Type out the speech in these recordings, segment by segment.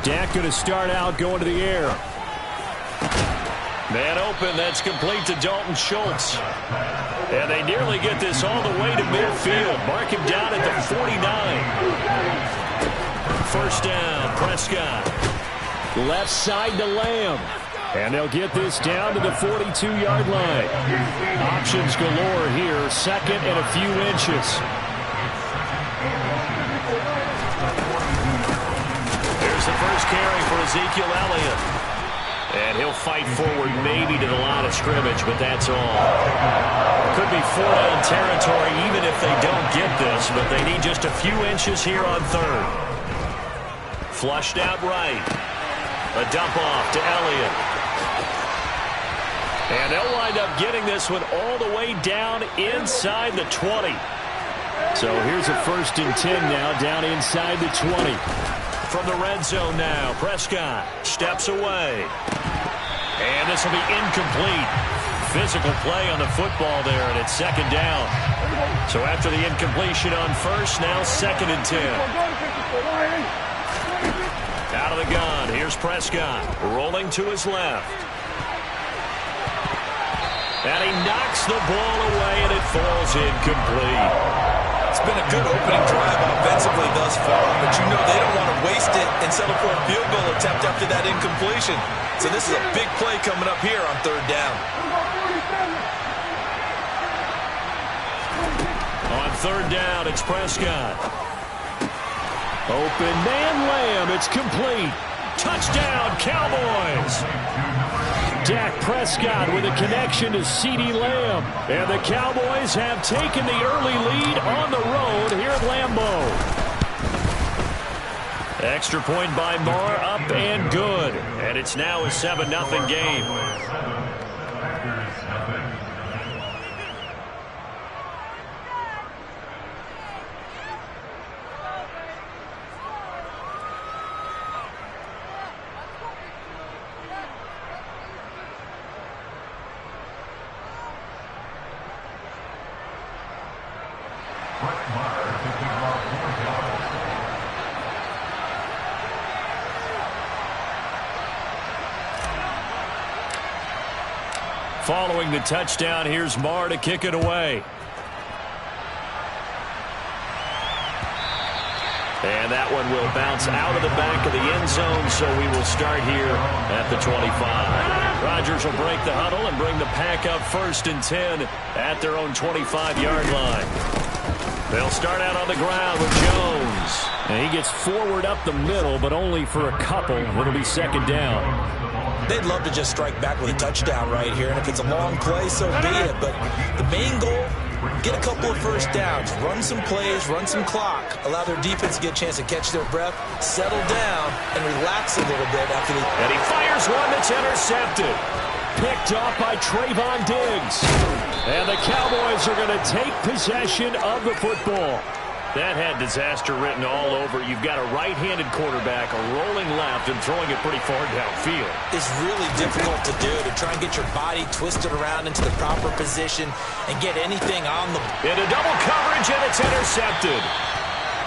Dak going to start out going to the air. Man open, that's complete to Dalton Schultz. And they nearly get this all the way to midfield. Mark him down at the 49. First down, Prescott. Left side to Lamb. And they'll get this down to the 42-yard line. Options galore here. Second and a few inches. There's the first carry for Ezekiel Elliott. And he'll fight forward maybe to the line of scrimmage, but that's all. Could be 4-down territory even if they don't get this, but they need just a few inches here on third. Flushed out right. A dump off to Elliott. And they'll wind up getting this one all the way down inside the 20. So here's a 1st and 10 now down inside the 20. From the red zone now, Prescott steps away. And this will be incomplete. Physical play on the football there, and it's 2nd down. So after the incompletion on 1st, now 2nd and 10. Out of the gun, here's Prescott, rolling to his left. And he knocks the ball away, and it falls incomplete. It's been a good opening drive offensively thus far, but you know they don't want to waste it and settle for a field goal attempt after that incompletion. So this is a big play coming up here on 3rd down. On 3rd down, it's Prescott. Open man Lamb. It's complete. Touchdown, Cowboys. Dak Prescott with a connection to CeeDee Lamb. And the Cowboys have taken the early lead on the road here at Lambeau. Extra point by Moore, up and good. And it's now a 7-0 game. Following the touchdown, here's Marr to kick it away. And that one will bounce out of the back of the end zone, so we will start here at the 25. Rodgers will break the huddle and bring the pack up 1st and 10 at their own 25-yard line. They'll start out on the ground with Jones. And he gets forward up the middle, but only for a couple. It'll be 2nd down. They'd love to just strike back with a touchdown right here, and if it's a long play, so be it. But the main goal, get a couple of 1st downs, run some plays, run some clock, allow their defense to get a chance to catch their breath, settle down, and relax a little bit after the... And he fires one that's intercepted. Picked off by Trayvon Diggs. And the Cowboys are going to take possession of the football. That had disaster written all over. You've got a right-handed quarterback, a rolling left, and throwing it pretty far downfield. It's really difficult to do, to try and get your body twisted around into the proper position and get anything on the... Into double coverage, and it's intercepted.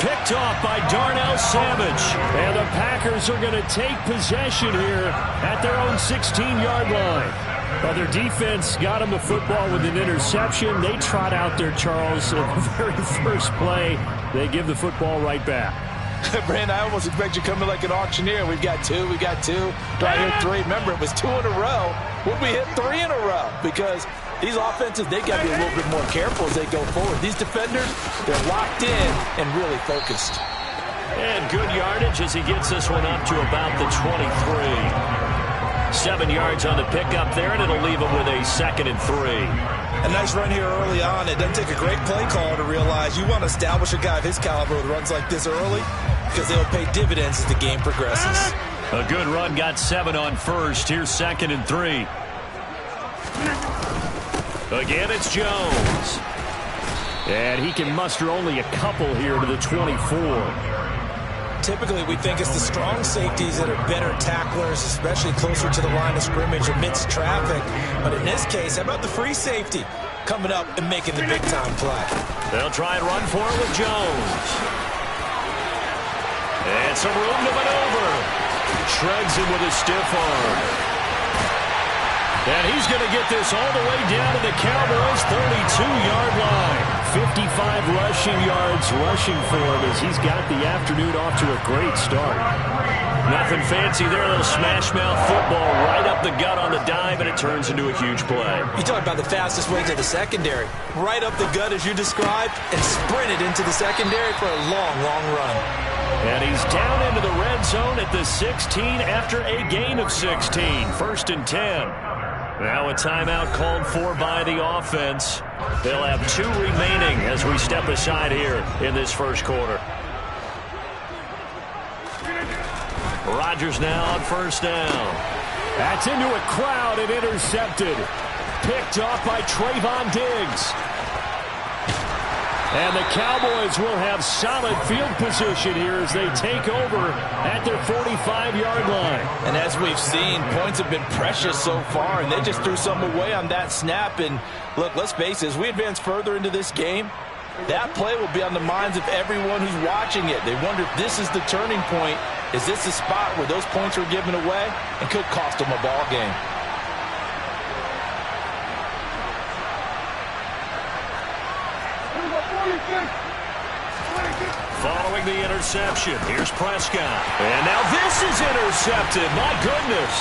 Picked off by Darnell Savage. And the Packers are going to take possession here at their own 16-yard line. But their defense got them the football with an interception. They trot out there, Charles, at the very first play. They give the football right back. Brandon, I almost expect you coming like an auctioneer. We've got two. Do I hear 3? Remember, it was 2 in a row. Would we hit 3 in a row? Because these offenses, they got to be a little bit more careful as they go forward. These defenders, they're locked in and really focused. And good yardage as he gets this one up to about the 23. 7 yards on the pickup there, and it'll leave him with a 2nd and 3. A nice run here early on. It doesn't take a great play caller to realize you want to establish a guy of his caliber with runs like this early because they'll pay dividends as the game progresses. A good run, got 7 on 1st. Here's 2nd and 3. Again, it's Jones. And he can muster only a couple here to the 24. Typically, we think it's the strong safeties that are better tacklers, especially closer to the line of scrimmage amidst traffic. But in this case, how about the free safety coming up and making the big-time play? They'll try and run for it with Jones. And some room to maneuver. Shreds him with a stiff arm. And he's going to get this all the way down to the Cowboys' 32-yard line. 55 rushing yards rushing for him as he's got the afternoon off to a great start. Nothing fancy there. A little smash-mouth football right up the gut on the dive, and it turns into a huge play. You talk about the fastest way to the secondary. Right up the gut as you described and sprinted into the secondary for a long, long run. And he's down into the red zone at the 16 after a gain of 16. First and 10. Now a timeout called for by the offense. They'll have 2 remaining as we step aside here in this first quarter. Rodgers now on first down. That's into a crowd and intercepted. Picked off by Trayvon Diggs. And the Cowboys will have solid field position here as they take over at their 45-yard line. And as we've seen, points have been precious so far, and they just threw some away on that snap. And look, let's face it, as we advance further into this game, that play will be on the minds of everyone who's watching it. They wonder if this is the turning point. Is this the spot where those points were given away and could cost them a ball game? Following the interception, here's Prescott. And now this is intercepted. My goodness.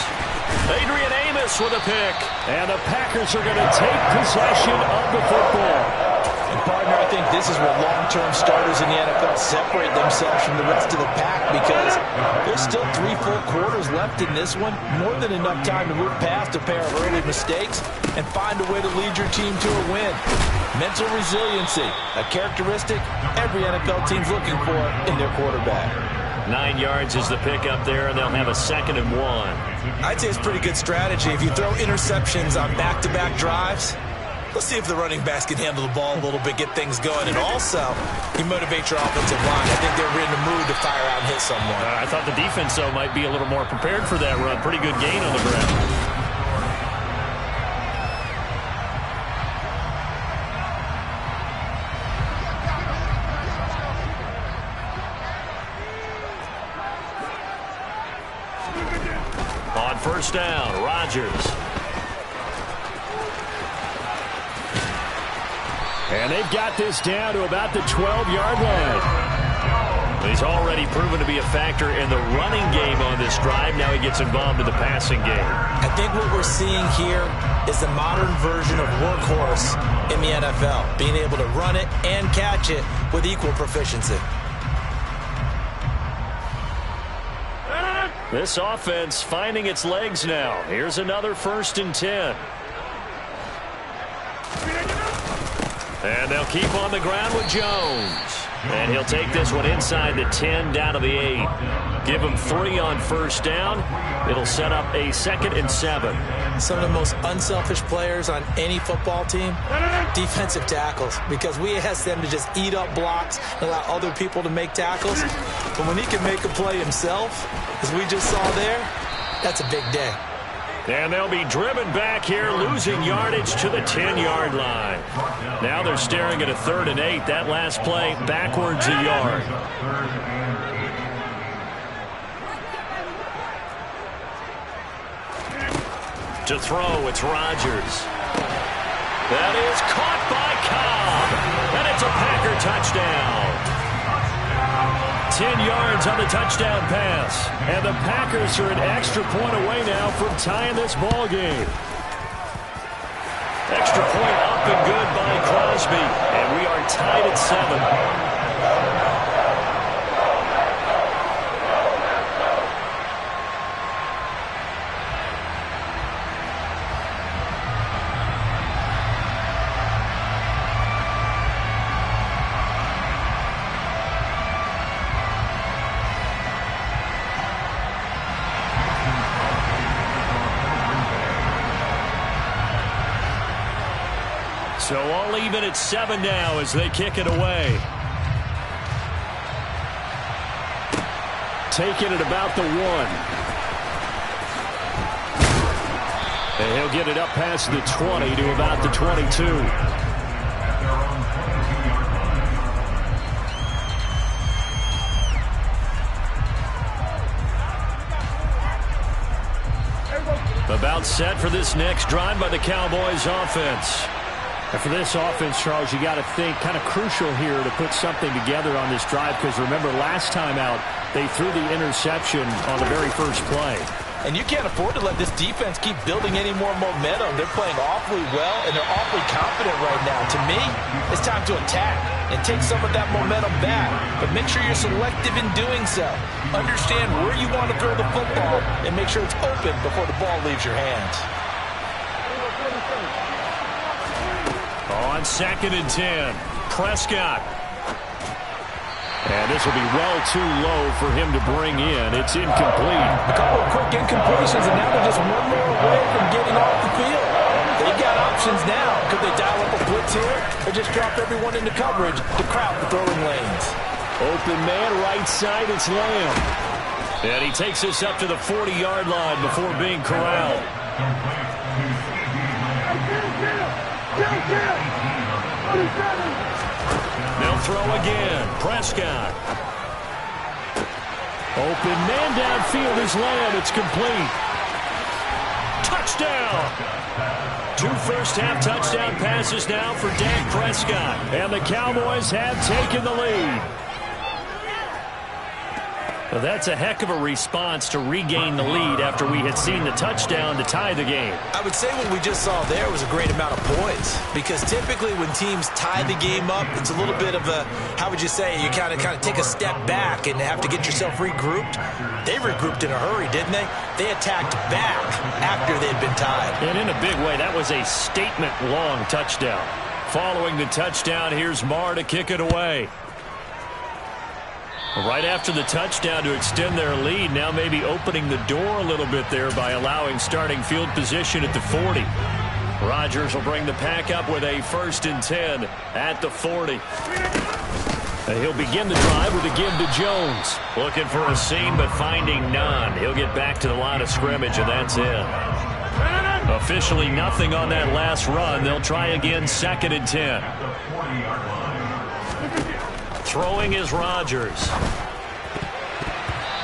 Adrian Amos with a pick. And the Packers are going to take possession of the football. And partner, I think this is where long-term starters in the NFL separate themselves from the rest of the pack, because there's still 3 full quarters left in this one. More than enough time to move past a pair of early mistakes and find a way to lead your team to a win. Mental resiliency, a characteristic every NFL team's looking for in their quarterback. 9 yards is the pick up there, and they'll have a 2nd and 1. I'd say it's pretty good strategy. If you throw interceptions on back-to-back drives, let's see if the running backs can handle the ball a little bit, get things going, and also you motivate your offensive line. I think they're in the mood to fire out and hit someone. I thought the defense, though, might be a little more prepared for that run. Pretty good gain on the ground. On first down, Rodgers. And they've got this down to about the 12-yard line. He's already proven to be a factor in the running game on this drive. Now he gets involved in the passing game. I think what we're seeing here is the modern version of workhorse in the NFL, being able to run it and catch it with equal proficiency. This offense finding its legs now. Here's another 1st and 10. And they'll keep on the ground with Jones. And he'll take this one inside the 10 down to the 8. Give him 3 on first down. It'll set up a 2nd and 7. Some of the most unselfish players on any football team, defensive tackles, because we ask them to just eat up blocks and allow other people to make tackles. But when he can make a play himself, as we just saw there, that's a big day. And they'll be driven back here, losing yardage to the 10-yard line. Now they're staring at a 3rd and 8. That last play backwards a yard. To throw, it's Rodgers. That is caught by Cobb. And it's a Packer touchdown. 10 yards on the touchdown pass. And the Packers are an extra point away now from tying this ball game. Extra point up and good by Crosby. And we are tied at 7. So all even at 7 now as they kick it away. Taking it about the 1. And he'll get it up past the 20 to about the 22. About set for this next drive by the Cowboys offense. And for this offense, Charles, you got to think kind of crucial here to put something together on this drive, because remember last time out they threw the interception on the very first play. And you can't afford to let this defense keep building any more momentum. They're playing awfully well, and they're awfully confident right now. To me, it's time to attack and take some of that momentum back. But make sure you're selective in doing so. Understand where you want to throw the football and make sure it's open before the ball leaves your hands. On 2nd and 10, Prescott. And this will be well too low for him to bring in. It's incomplete. A couple of quick incompletions, and now they're just one more away from getting off the field. They've got options now. Could they dial up a blitz here or just drop everyone into coverage to crowd the throwing lanes? Open man, right side, it's Lamb. And he takes us up to the 40-yard line before being corralled. They'll throw again. Prescott. Open man downfield is Lamb. It's complete. Touchdown. 2 first-half touchdown passes now for Dak Prescott. And the Cowboys have taken the lead. Well, that's a heck of a response to regain the lead after we had seen the touchdown to tie the game. I would say what we just saw there was a great amount of poise, because typically when teams tie the game up, it's a little bit of a, how would you say, you kind of take a step back and have to get yourself regrouped. They regrouped in a hurry, didn't they? They attacked back after they'd been tied. And in a big way, that was a statement-long touchdown. Following the touchdown, here's Marr to kick it away. Right after the touchdown to extend their lead, now maybe opening the door a little bit there by allowing starting field position at the 40. Rodgers will bring the pack up with a 1st and 10 at the 40. And he'll begin the drive with a give to Jones. Looking for a seam, but finding none. He'll get back to the line of scrimmage, and that's it. Officially nothing on that last run. They'll try again, 2nd and 10. Throwing is Rodgers.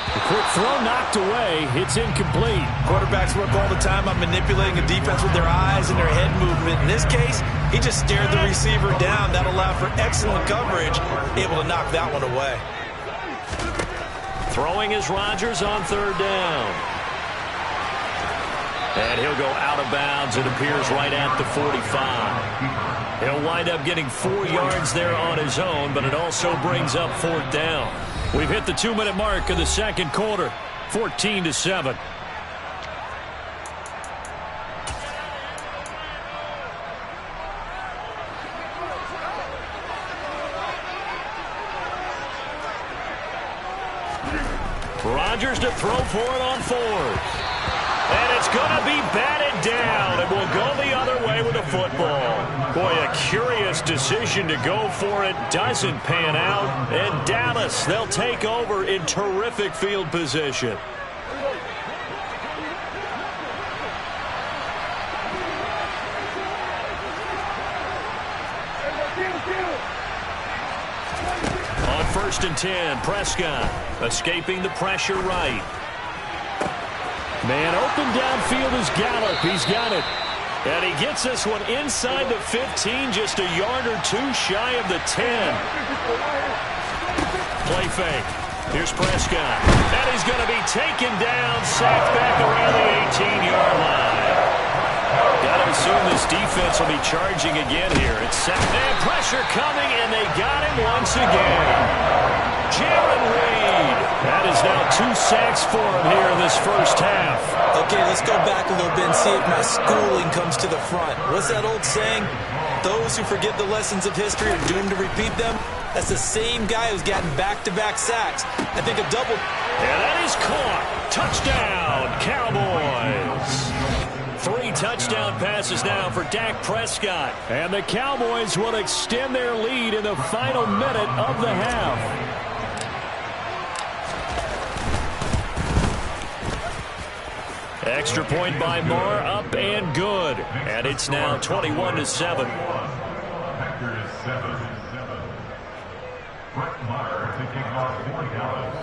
A quick throw knocked away. It's incomplete. Quarterbacks work all the time on manipulating a defense with their eyes and their head movement. In this case, he just stared the receiver down. That allowed for excellent coverage, able to knock that one away. Throwing is Rodgers on 3rd down. And he'll go out of bounds. It appears right at the 45. He'll wind up getting 4 yards there on his own, but it also brings up 4th down. We've hit the 2-minute mark of the 2nd quarter, 14-7. Rodgers to throw for it on 4th. And it's going to be batted down, and will go the other way with the football. Boy, a curious decision to go for it. Doesn't pan out. And Dallas, they'll take over in terrific field position. On 1st and 10, Prescott escaping the pressure right. Man open downfield is Gallup. He's got it. And he gets this one inside the 15, just a yard or 2 shy of the 10. Play fake. Here's Prescott. And he's going to be taken down, sacked back around the 18-yard line. Got to assume this defense will be charging again here. It's set. And pressure coming, and they got him once again. Jaron Reed. That is now 2 sacks for him here in this first half. Okay, let's go back a little bit and see if my schooling comes to the front. What's that old saying? Those who forget the lessons of history are doomed to repeat them. That's the same guy who's gotten back-to-back sacks. I think a double. And that is caught. Touchdown, Cowboys. 3 touchdown passes now for Dak Prescott. And the Cowboys will extend their lead in the final minute of the half. Extra point by Marr, up and good. And it's now 21-7. Packers 7-7. Brett Maher to kick off for Dallas.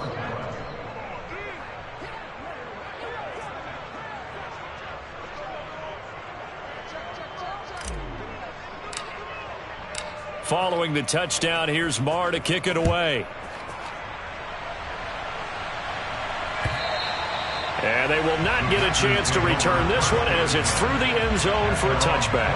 following the touchdown. Here's Marr to kick it away. And they will not get a chance to return this one as it's through the end zone for a touchback.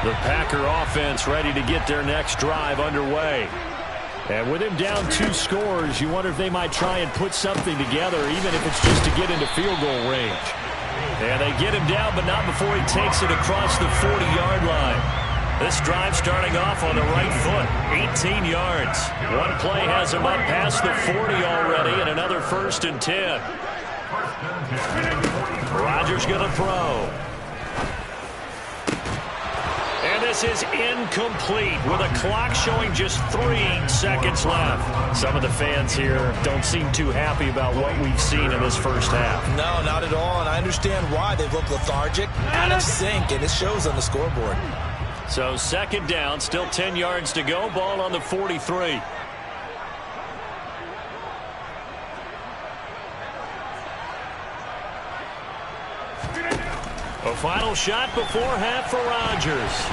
The Packer offense ready to get their next drive underway. And with him down 2 scores, you wonder if they might try and put something together, even if it's just to get into field goal range. And they get him down, but not before he takes it across the 40-yard line. This drive starting off on the right foot, 18 yards. One play has him up past the 40 already, and another 1st and 10. Rodgers going to throw. And this is incomplete with a clock showing just 3 seconds left. Some of the fans here don't seem too happy about what we've seen in this first half. No, not at all, and I understand why. They look lethargic, out of sync, and it shows on the scoreboard. So 2nd down, still 10 yards to go, ball on the 43. A final shot before half for Rodgers.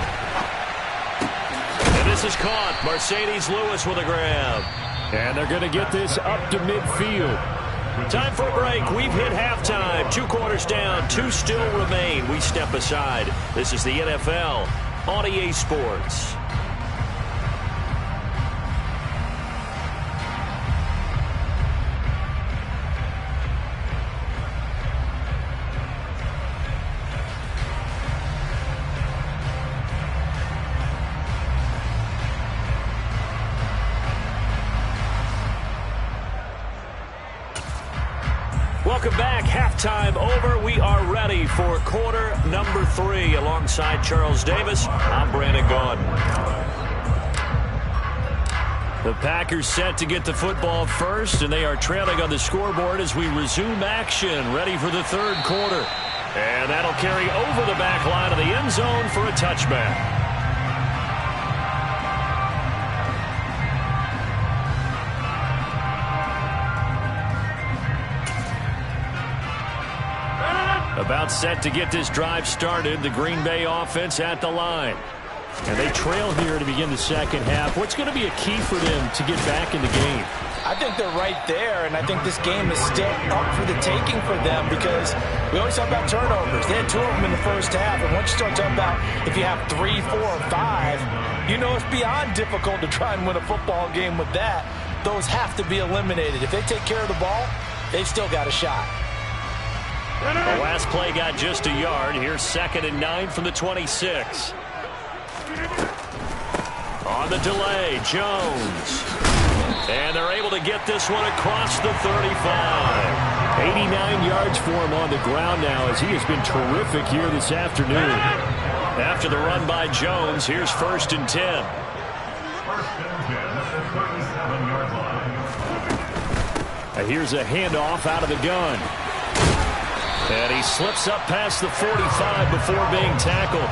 And this is caught. Mercedes Lewis with a grab. And they're going to get this up to midfield. Time for a break. We've hit halftime. 2 quarters down. 2 still remain. We step aside. This is the NFL on EA Sports. Welcome back. Halftime over. We are ready for quarter number 3. Alongside Charles Davis, I'm Brandon Gaudin. The Packers set to get the football first, and they are trailing on the scoreboard as we resume action, ready for the 3rd quarter. And that'll carry over the back line of the end zone for a touchback. About set to get this drive started. The Green Bay offense at the line. And they trail here to begin the 2nd half. What's going to be a key for them to get back in the game? I think they're right there, and I think this game is still up for the taking for them because we always talk about turnovers. They had 2 of them in the first half, and once you start talking about if you have 3, 4, or 5, you know it's beyond difficult to try and win a football game with that. Those have to be eliminated. If they take care of the ball, they've still got a shot. The last play got just a yard. Here's 2nd and 9 from the 26. On the delay, Jones. And they're able to get this one across the 35. 89 yards for him on the ground now as he has been terrific here this afternoon. After the run by Jones, here's 1st and 10. 1st and 10 at the 37-yard line. And here's a handoff out of the gun. And he slips up past the 45 before being tackled.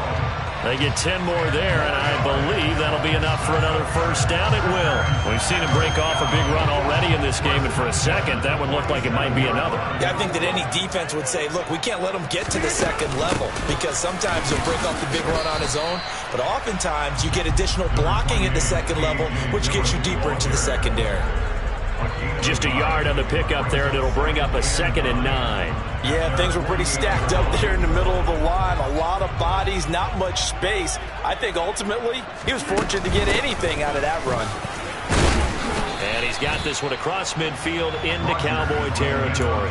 They get 10 more there, and I believe that'll be enough for another 1st down. It will. We've seen him break off a big run already in this game, and for a second, that one looked like it might be another. Yeah, I think that any defense would say, look, we can't let him get to the 2nd level because sometimes he'll break off the big run on his own, but oftentimes you get additional blocking at the 2nd level, which gets you deeper into the secondary. Just a yard on the pickup there, and it'll bring up a 2nd and 9. Yeah, things were pretty stacked up there in the middle of the line. A lot of bodies, not much space. I think ultimately he was fortunate to get anything out of that run. And he's got this one across midfield into Cowboy territory.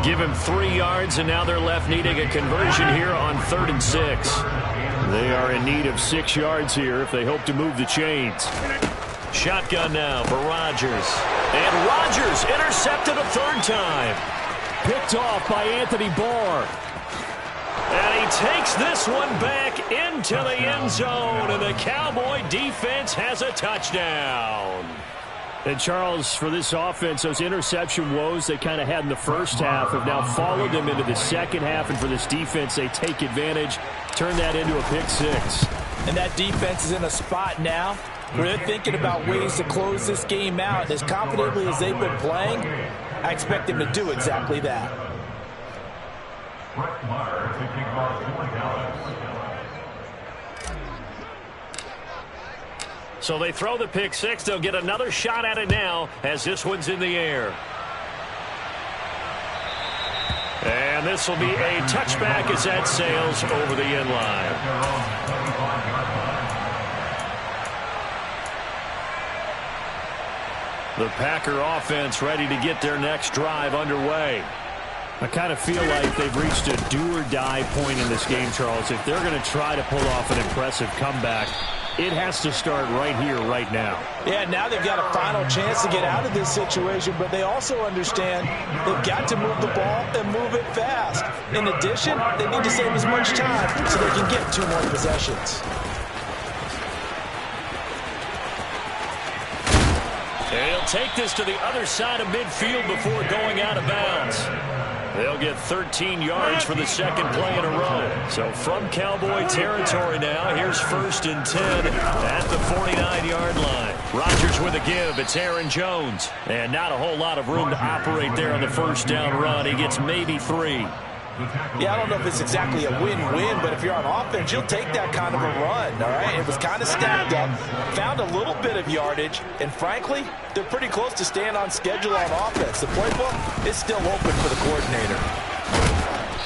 Give him 3 yards, and now they're left needing a conversion here on 3rd and 6. They are in need of 6 yards here if they hope to move the chains. Shotgun now for Rodgers. And Rodgers intercepted a 3rd time. Picked off by Anthony Barr. And he takes this one back into the end zone. And the Cowboy defense has a touchdown. And Charles, for this offense, those interception woes they kind of had in the first half have now followed them into the 2nd half. And for this defense, they take advantage, turn that into a pick 6. And that defense is in a spot now where they're thinking about ways to close this game out. As confidently as they've been playing, I expect them to do exactly that. to kick off for Dallas. So they throw the pick six. They'll get another shot at it now as this one's in the air. And this will be a touchback as that sails over the end line. The Packer offense ready to get their next drive underway. I kind of feel like they've reached a do-or-die point in this game, Charles. If they're going to try to pull off an impressive comeback, it has to start right here, right now. Yeah, now they've got a final chance to get out of this situation, but they also understand they've got to move the ball and move it fast. In addition, they need to save as much time so they can get 2 more possessions. And he'll take this to the other side of midfield before going out of bounds. They'll get 13 yards for the second play in a row. So from Cowboy territory now, here's 1st and 10 at the 49-yard line. Rodgers with a give. It's Aaron Jones. And not a whole lot of room to operate there on the first down run. He gets maybe 3. Yeah, I don't know if it's exactly a win-win, but if you're on offense, you'll take that kind of a run, all right? It was kind of stacked up, found a little bit of yardage, and frankly, they're pretty close to staying on schedule on offense. The playbook is still open for the coordinator.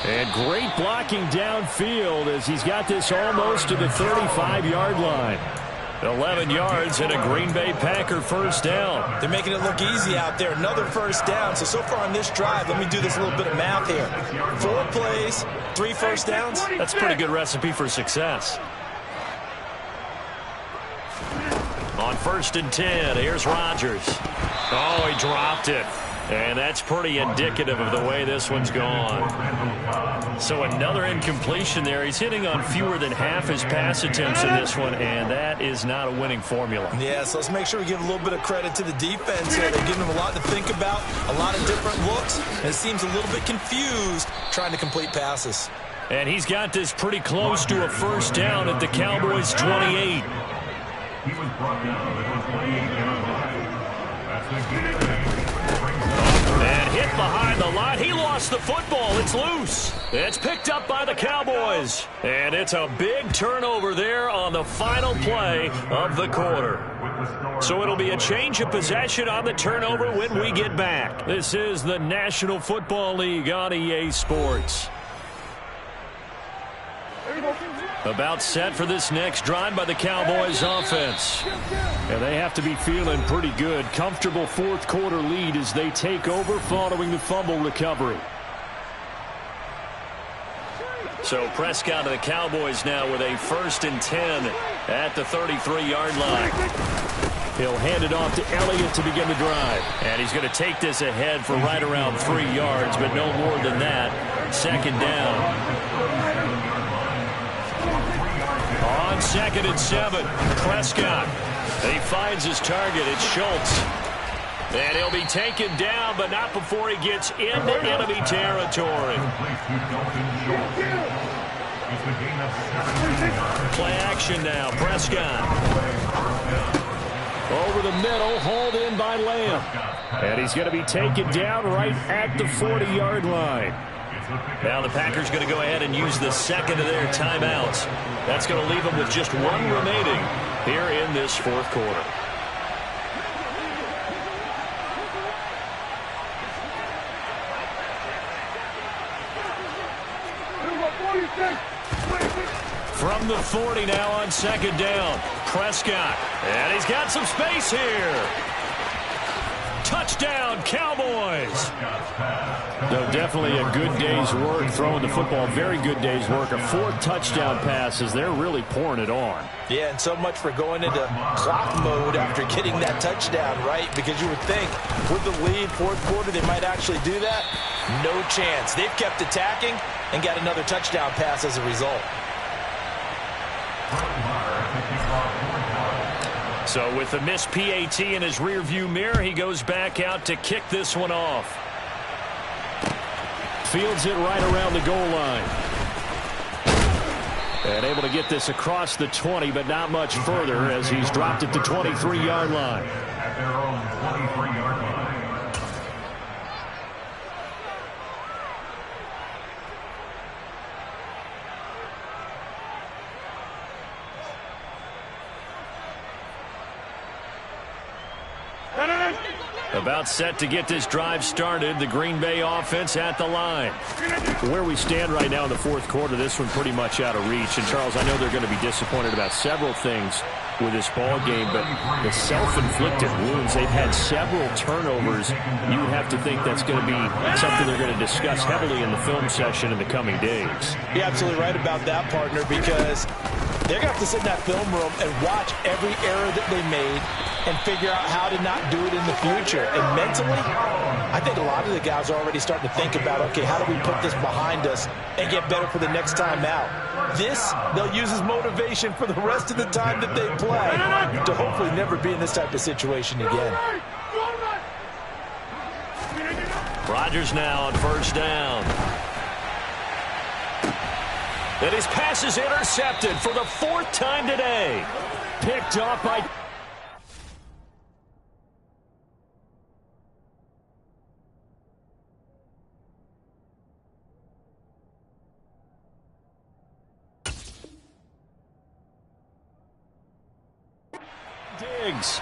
And great blocking downfield as he's got this almost to the 35-yard line. 11 yards and a Green Bay Packer first down. They're making it look easy out there. Another first down. So far on this drive, let me do this little bit of math here. 4 plays, 3 first downs. That's a pretty good recipe for success. On 1st and 10, here's Rodgers. Oh, he dropped it. And that's pretty indicative of the way this one's gone. So another incompletion there. He's hitting on fewer than half his pass attempts in this one, and that is not a winning formula. Yeah, so let's make sure we give a little bit of credit to the defense here. They're giving them a lot to think about, a lot of different looks, and it seems a little bit confused trying to complete passes. And he's got this pretty close to a first down at the Cowboys' 28. He was brought down at the 28-yard line. That's the game. And hit behind the line. He lost the football. It's loose. It's picked up by the Cowboys. And it's a big turnover there on the final play of the quarter. So it'll be a change of possession on the turnover when we get back. This is the National Football League on EA Sports. About set for this next drive by the Cowboys offense. And they have to be feeling pretty good. Comfortable 4th quarter lead as they take over following the fumble recovery. So Prescott of the Cowboys now with a 1st and 10 at the 33-yard line. He'll hand it off to Elliott to begin the drive. And he's going to take this ahead for right around 3 yards, but no more than that. 2nd down. On 2nd and 7, Prescott. He finds his target. It's Schultz. And he'll be taken down, but not before he gets into enemy territory. Play action now. Prescott. Over the middle, hauled in by Lamb. And he's going to be taken down right at the 40-yard line. Now the Packers going to go ahead and use the second of their timeouts. That's going to leave them with just 1 remaining here in this 4th quarter. From the 40 now on 2nd down, Prescott. And he's got some space here. Touchdown, Cowboys. No, definitely a good day's work throwing the football. Very good day's work. A 4th touchdown pass as they're really pouring it on. Yeah, and so much for going into clock mode after getting that touchdown, right? Because you would think with the lead, 4th quarter, they might actually do that. No chance. They've kept attacking and got another touchdown pass as a result. So with the missed PAT in his rearview mirror, he goes back out to kick this one off. Fields it right around the goal line. And able to get this across the 20, but not much further as he's dropped at the 23-yard line. At their own 23-yard line. About set to get this drive started. The Green Bay offense at the line. Where we stand right now in the fourth quarter, this one pretty much out of reach. And, Charles, I know they're going to be disappointed about several things with this ball game, but the self-inflicted wounds, they've had several turnovers. You would have to think that's going to be something they're going to discuss heavily in the film session in the coming days. You're absolutely right about that, partner, because they're going to have to sit in that film room and watch every error that they made and figure out how to not do it in the future. And mentally, I think a lot of the guys are already starting to think about, okay, how do we put this behind us and get better for the next time out? This, they'll use as motivation for the rest of the time that they play to hopefully never be in this type of situation again. Rodgers now on first down. And his pass is intercepted for the fourth time today. Picked off by... Diggs.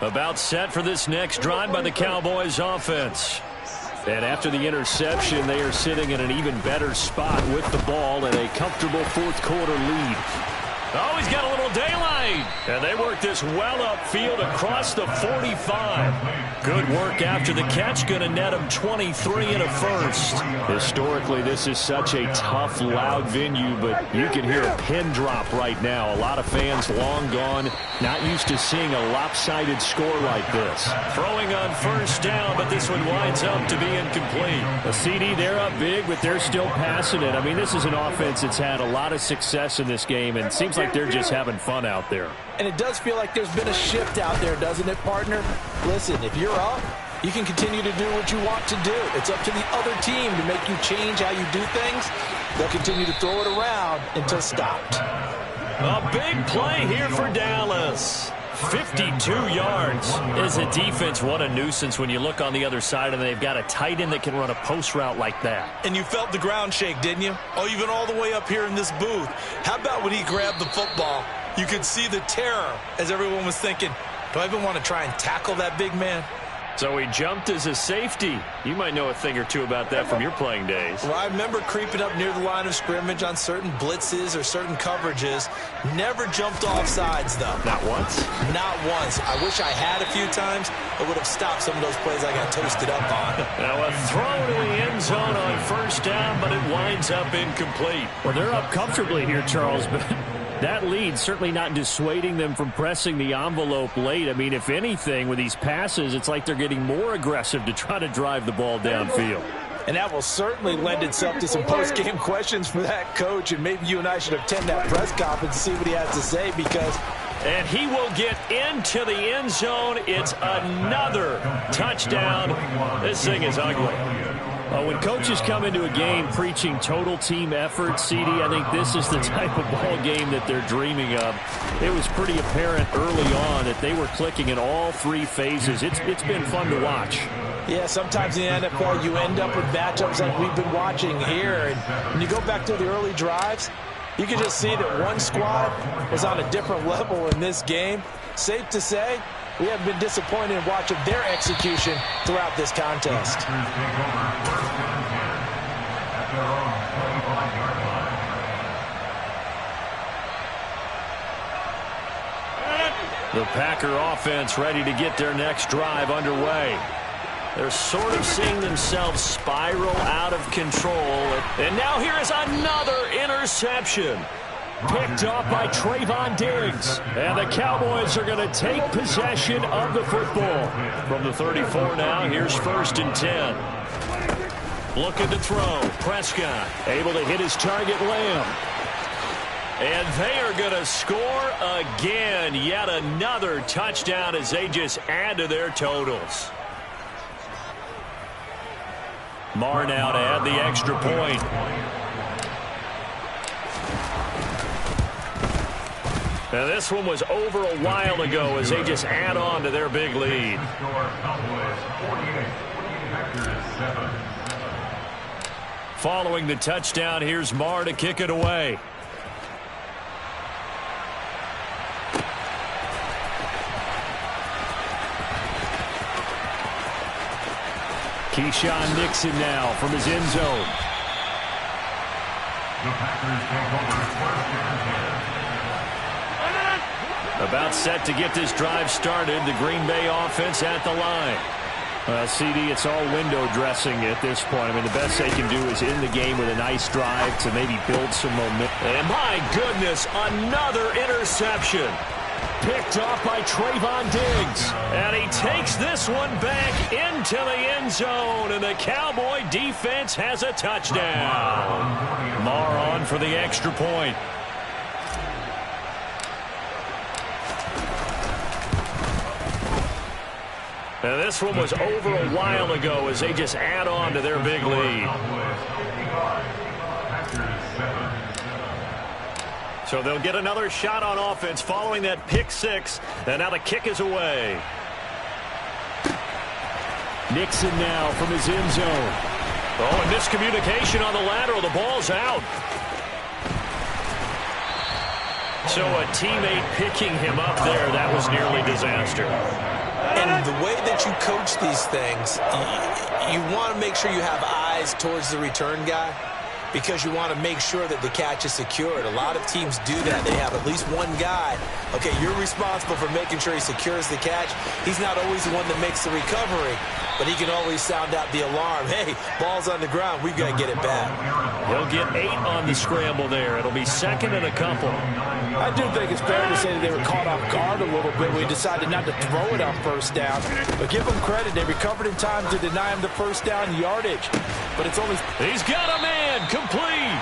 About set for this next drive by the Cowboys offense. And after the interception, they are sitting in an even better spot with the ball and a comfortable fourth quarter lead. Oh, he's got a little daylight. And they work this well upfield across the 45. Good work after the catch. Going to net him 23 and a first. Historically, this is such a tough, loud venue, but you can hear a pin drop right now. A lot of fans long gone, not used to seeing a lopsided score like this. Throwing on first down, but this one winds up to be incomplete. A CD, they're up big, but they're still passing it. I mean, this is an offense that's had a lot of success in this game, and it seems like they're just having fun out there. And it does feel like there's been a shift out there, doesn't it, partner? Listen, if you're up, you can continue to do what you want to do. It's up to the other team to make you change how you do things. They'll continue to throw it around until stopped. A big play here for Dallas. 52 yards. Is a defense what a nuisance when you look on the other side and they've got a tight end that can run a post route like that. And you felt the ground shake, didn't you? Oh, even all the way up here in this booth. How about when he grabbed the football? You could see the terror as everyone was thinking, do I even want to try and tackle that big man? So he jumped as a safety. You might know a thing or two about that from your playing days. Well, I remember creeping up near the line of scrimmage on certain blitzes or certain coverages. Never jumped off sides, though. Not once? Not once. I wish I had a few times. It would have stopped some of those plays I got toasted up on. Now a throw to the end zone on first down, but it winds up incomplete. Well, they're up comfortably here, Charles, but that lead certainly not dissuading them from pressing the envelope late. I mean, if anything, with these passes, it's like they're getting more aggressive to try to drive the ball downfield. And that will certainly lend itself to some post-game questions for that coach, and maybe you and I should attend that press conference and see what he has to say, because... And he will get into the end zone. It's another touchdown. This thing is ugly. When coaches come into a game preaching total team effort, CD, I think this is the type of ball game that they're dreaming of. It was pretty apparent early on that they were clicking in all three phases. It's been fun to watch. Yeah, sometimes in the NFL you end up with matchups like we've been watching here. And when you go back to the early drives, you can just see that one squad was on a different level in this game. Safe to say, we haven't been disappointed in watching their execution throughout this contest. The Packer offense ready to get their next drive underway. They're sort of seeing themselves spiral out of control. And now here is another interception. Picked off by Trayvon Diggs. And the Cowboys are going to take possession of the football. From the 34 now, here's 1st and 10. Looking to throw. Prescott able to hit his target, Lamb. And they are going to score again. Yet another touchdown as they just add to their totals. Mar now to add the extra point. Now this one was over a while ago as they just add on to their big lead. Following the touchdown, here's Mar to kick it away. Keyshawn Nixon now from his end zone. The Packers take over first and 10. About set to get this drive started. The Green Bay offense at the line. Well, CD, it's all window dressing at this point. I mean, the best they can do is end the game with a nice drive to maybe build some momentum. And my goodness, another interception. Picked off by Trayvon Diggs. And he takes this one back into the end zone. And the Cowboy defense has a touchdown. Marr on for the extra point. And this one was over a while ago as they just add on to their big lead. So they'll get another shot on offense following that pick six. And now the kick is away. Nixon now from his end zone. Oh, and miscommunication on the lateral. The ball's out. So a teammate picking him up there, that was nearly disaster. And the way that you coach these things, you want to make sure you have eyes towards the return guy because you want to make sure that the catch is secured. A lot of teams do that. They have at least one guy. Okay, you're responsible for making sure he secures the catch. He's not always the one that makes the recovery, but he can always sound out the alarm. Hey, ball's on the ground. We've got to get it back. He'll get 8 on the scramble there. It'll be second and a couple. I do think it's fair to say that they were caught off guard a little bit. We decided not to throw it on first down. But give them credit. They recovered in time to deny him the first down yardage. But it's only... He's got a man complete.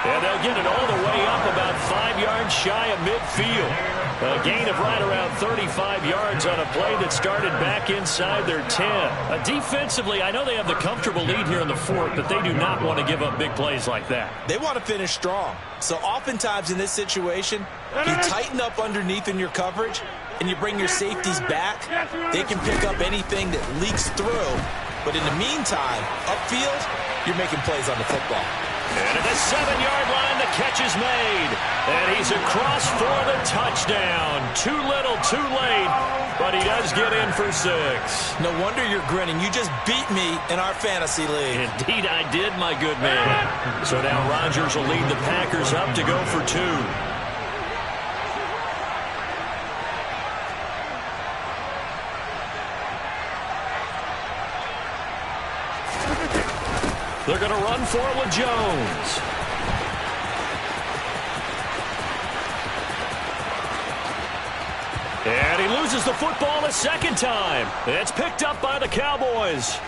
And they'll get it all the way up about 5 yards shy of midfield. A gain of right around 35 yards on a play that started back inside their 10. Defensively, I know they have the comfortable lead here in the fourth, but they do not want to give up big plays like that. They want to finish strong. So oftentimes in this situation, you tighten up underneath in your coverage, and you bring your safeties back. They can pick up anything that leaks through. But in the meantime, upfield, you're making plays on the football. And at the 7-yard line, the catch is made. And he's across for the touchdown. Too little, too late, but he does get in for 6. No wonder you're grinning. You just beat me in our fantasy league. Indeed, I did, my good man. So now Rodgers will lead the Packers up to go for 2. They're going to run for it with Jones. And he loses the football a second time. It's picked up by the Cowboys.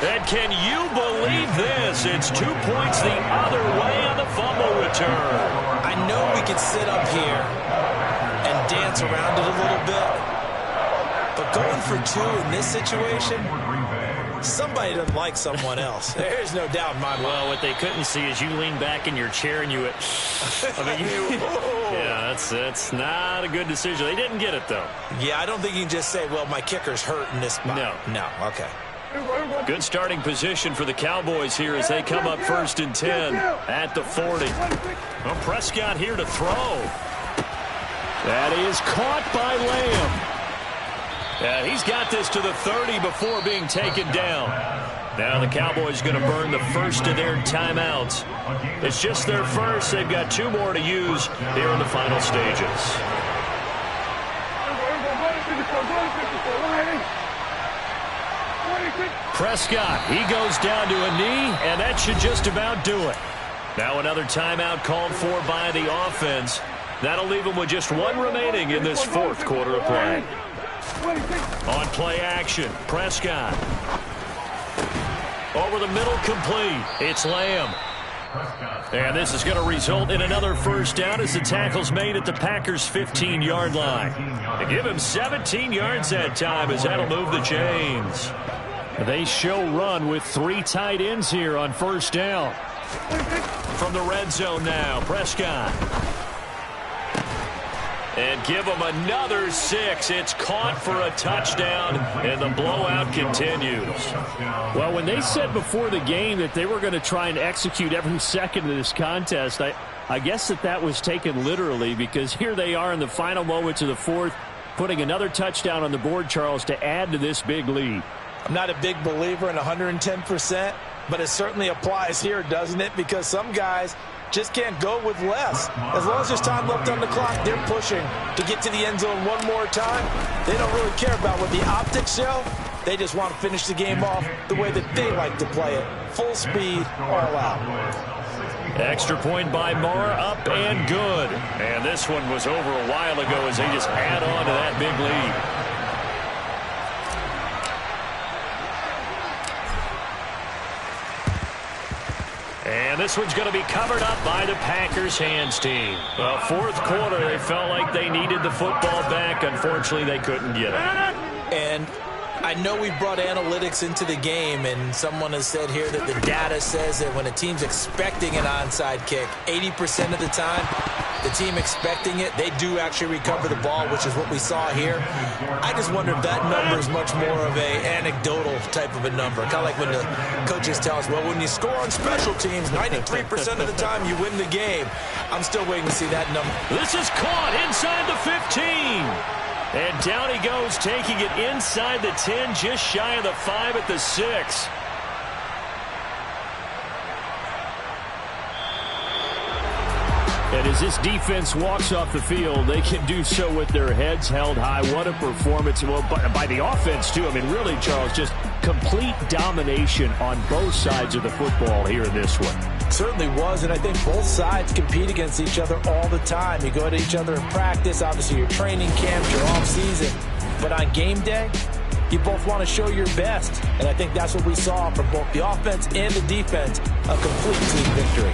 And can you believe this? It's 2 points the other way on the fumble return. I know we could sit up here and dance around it a little bit. But going for 2 in this situation, somebody doesn't like someone else. There's no doubt in my mind. Well, what they couldn't see is you lean back in your chair and you went, yeah, that's not a good decision. They didn't get it, though. Yeah, I don't think you can just say, well, my kicker's hurt in this spot. No. Okay. Good starting position for the Cowboys here as they come up 1st and 10 at the 40. Well, Prescott here to throw. That is caught by Lamb. Yeah, he's got this to the 30 before being taken down. Now the Cowboys going to burn the first of their timeouts. It's just their first. They've got 2 more to use here in the final stages. Prescott, he goes down to a knee, and that should just about do it. Now another timeout called for by the offense. That'll leave them with just 1 remaining in this 4th quarter of play. On play action, Prescott. Over the middle, complete. It's Lamb. And this is going to result in another first down as the tackle's made at the Packers' 15-yard line. They give him 17 yards that time as that'll move the chains. They show run with 3 tight ends here on first down. From the red zone now, Prescott. And give them another 6. It's caught for a touchdown, and the blowout continues. Well, when they said before the game that they were going to try and execute every second of this contest, I guess that was taken literally because here they are in the final moments of the 4th. putting another touchdown on the board, Charles, to add to this big lead. I'm not a big believer in 110%, but it certainly applies here, doesn't it? Because some guys just can't go with less. As long as there's time left on the clock, they're pushing to get to the end zone one more time. They don't really care about what the optics show. They just want to finish the game off the way that they like to play it. Full speed, all out. Extra point by Moore, up and good. And this one was over a while ago as they just add on to that big lead. And this one's going to be covered up by the Packers hands team. Well, fourth quarter, they felt like they needed the football back. Unfortunately, they couldn't get it. And I know we brought analytics into the game, and someone has said here that the data says that when a team's expecting an onside kick, 80% of the time, the team expecting it, they do actually recover the ball, which is what we saw here. I just wonder if that number is much more of a anecdotal type of a number. Kind of like when the coaches tell us, well, when you score on special teams, 93% of the time you win the game. I'm still waiting to see that number. This is caught inside the 15. And down he goes, taking it inside the 10, just shy of the 5 at the 6. And as this defense walks off the field, they can do so with their heads held high. What a performance. Well, by the offense, too. I mean, really, Charles, just complete domination on both sides of the football here in this one. Certainly was, and I think both sides compete against each other all the time. You go at each other in practice, obviously your training camps, your off-season. But on game day, you both want to show your best. And I think that's what we saw from both the offense and the defense, a complete team victory.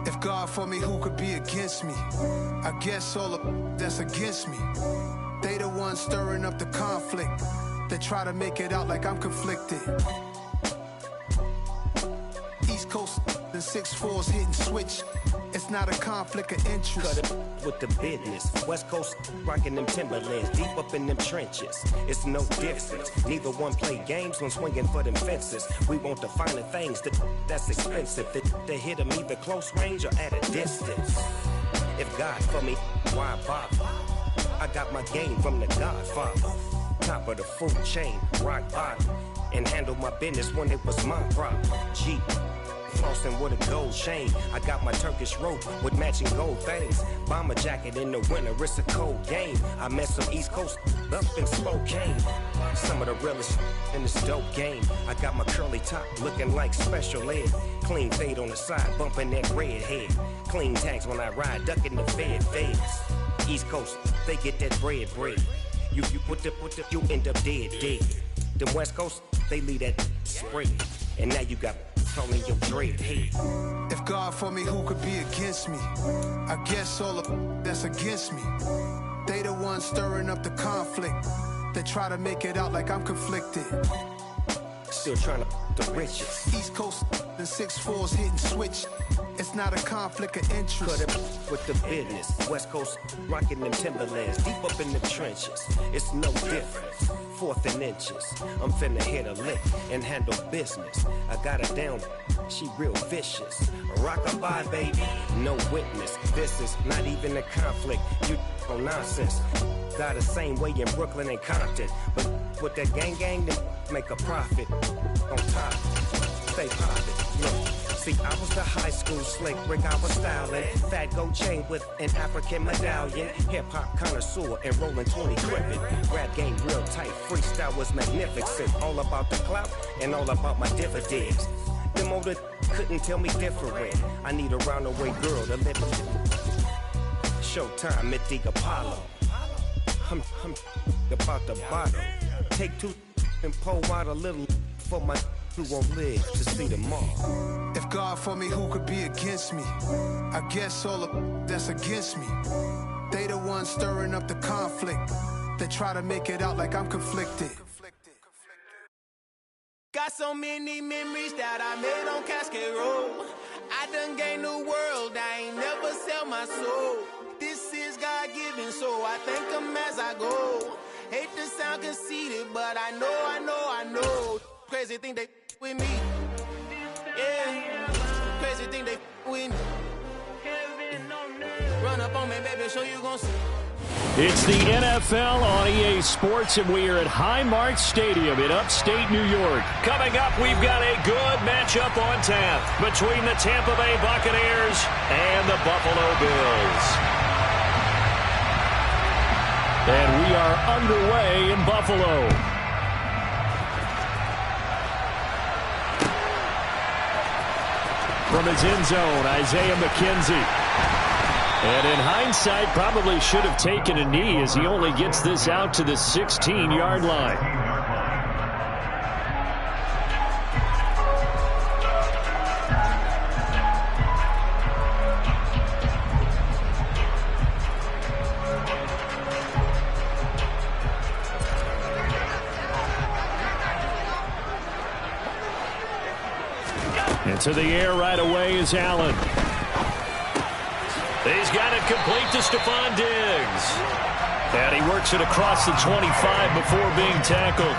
If God for me, who could be against me? I guess all of that's against me. They the ones stirring up the conflict. They try to make it out like I'm conflicted. East Coast and 6'4's hitting switch. It's not a conflict of interest. Cut it with the business. West Coast rocking them Timberlands, deep up in them trenches. It's no difference. Neither one play games when swinging for them fences. We want the finer things that's expensive. They hit them either close range or at a distance. If God for me, why bother? I got my game from the Godfather. top of the food chain, rock bottom, and handle my business when it was my problem. Jeep, flossing with a gold chain. I got my Turkish rope with matching gold things. Bomber jacket in the winter, it's a cold game. I met some East Coast up in Spokane. Some of the realest in this dope game. I got my curly top looking like special ed. Clean fade on the side, bumping that red head. Clean tags when I ride, ducking the feds. East Coast, they get that bread. You put the, you end up dead. Them West Coast, they leave that spread. And now you got only your dread head. If God for me, who could be against me? I guess all of that's against me. They the ones stirring up the conflict. They try to make it out like I'm conflicted. Still trying to the riches. East Coast and 6'4s hitting switch. It's not a conflict of interest. Cut it with the business. West Coast rocking them Timberlands, deep up in the trenches. It's no difference. 4th and inches. I'm finna hit a lick and handle business. I got her down, she real vicious. Rock-a-bye, baby, no witness. This is not even a conflict. You on nonsense. Got the same way in Brooklyn and Compton. But with that gang, they make a profit. On top, stay poppin'. Look. See, I was the high school slick Rick, I was styling. Fat gold chain with an African medallion. Hip-hop connoisseur and rolling 20 gripping. Rap game real tight, freestyle was magnificent. All about the clout and all about my dividends. Them older couldn't tell me different. I need a roundaway girl to live in. Showtime at the Apollo. I'm about the bottle. Take 2 and pour out a little for my who won't live to see tomorrow. If God for me, who could be against me? I guess all of that's against me. They the ones stirring up the conflict. They try to make it out like I'm conflicted. Got so many memories that I made on Cascade Road. I done gained the world, I ain't never sell my soul. This is God-given, so I thank him as I go. Hate to sound conceited, but I know. Crazy thing they with me. Yeah. Crazy thing they with me. Run up on me, baby, so you gon' see. It's the NFL on EA Sports, and we are at Highmark Stadium in upstate New York. Coming up, we've got a good matchup on tap between the Tampa Bay Buccaneers and the Buffalo Bills. And we are underway in Buffalo. From his end zone, Isaiah McKenzie. And in hindsight, probably should have taken a knee as he only gets this out to the 16-yard line. Into the air right away is Allen. He's got it complete to Stephon Diggs. And he works it across the 25 before being tackled.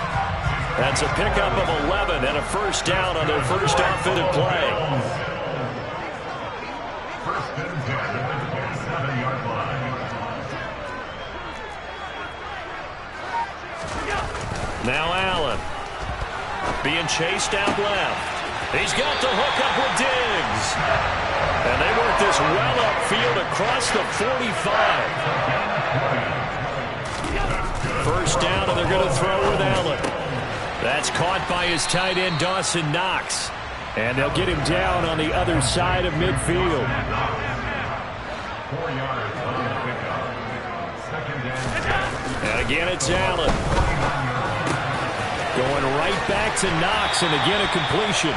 That's a pickup of 11 and a first down on their first offensive play. First and 10 at the 7-yard line. Now Allen. Being chased out left. He's got the hook up with Diggs. And they work this well upfield across the 45. First down, and they're going to throw with Allen. That's caught by his tight end, Dawson Knox. And they'll get him down on the other side of midfield. 4 yards on the pickup. Second down. And again, it's Allen. Going right back to Knox, and again a completion.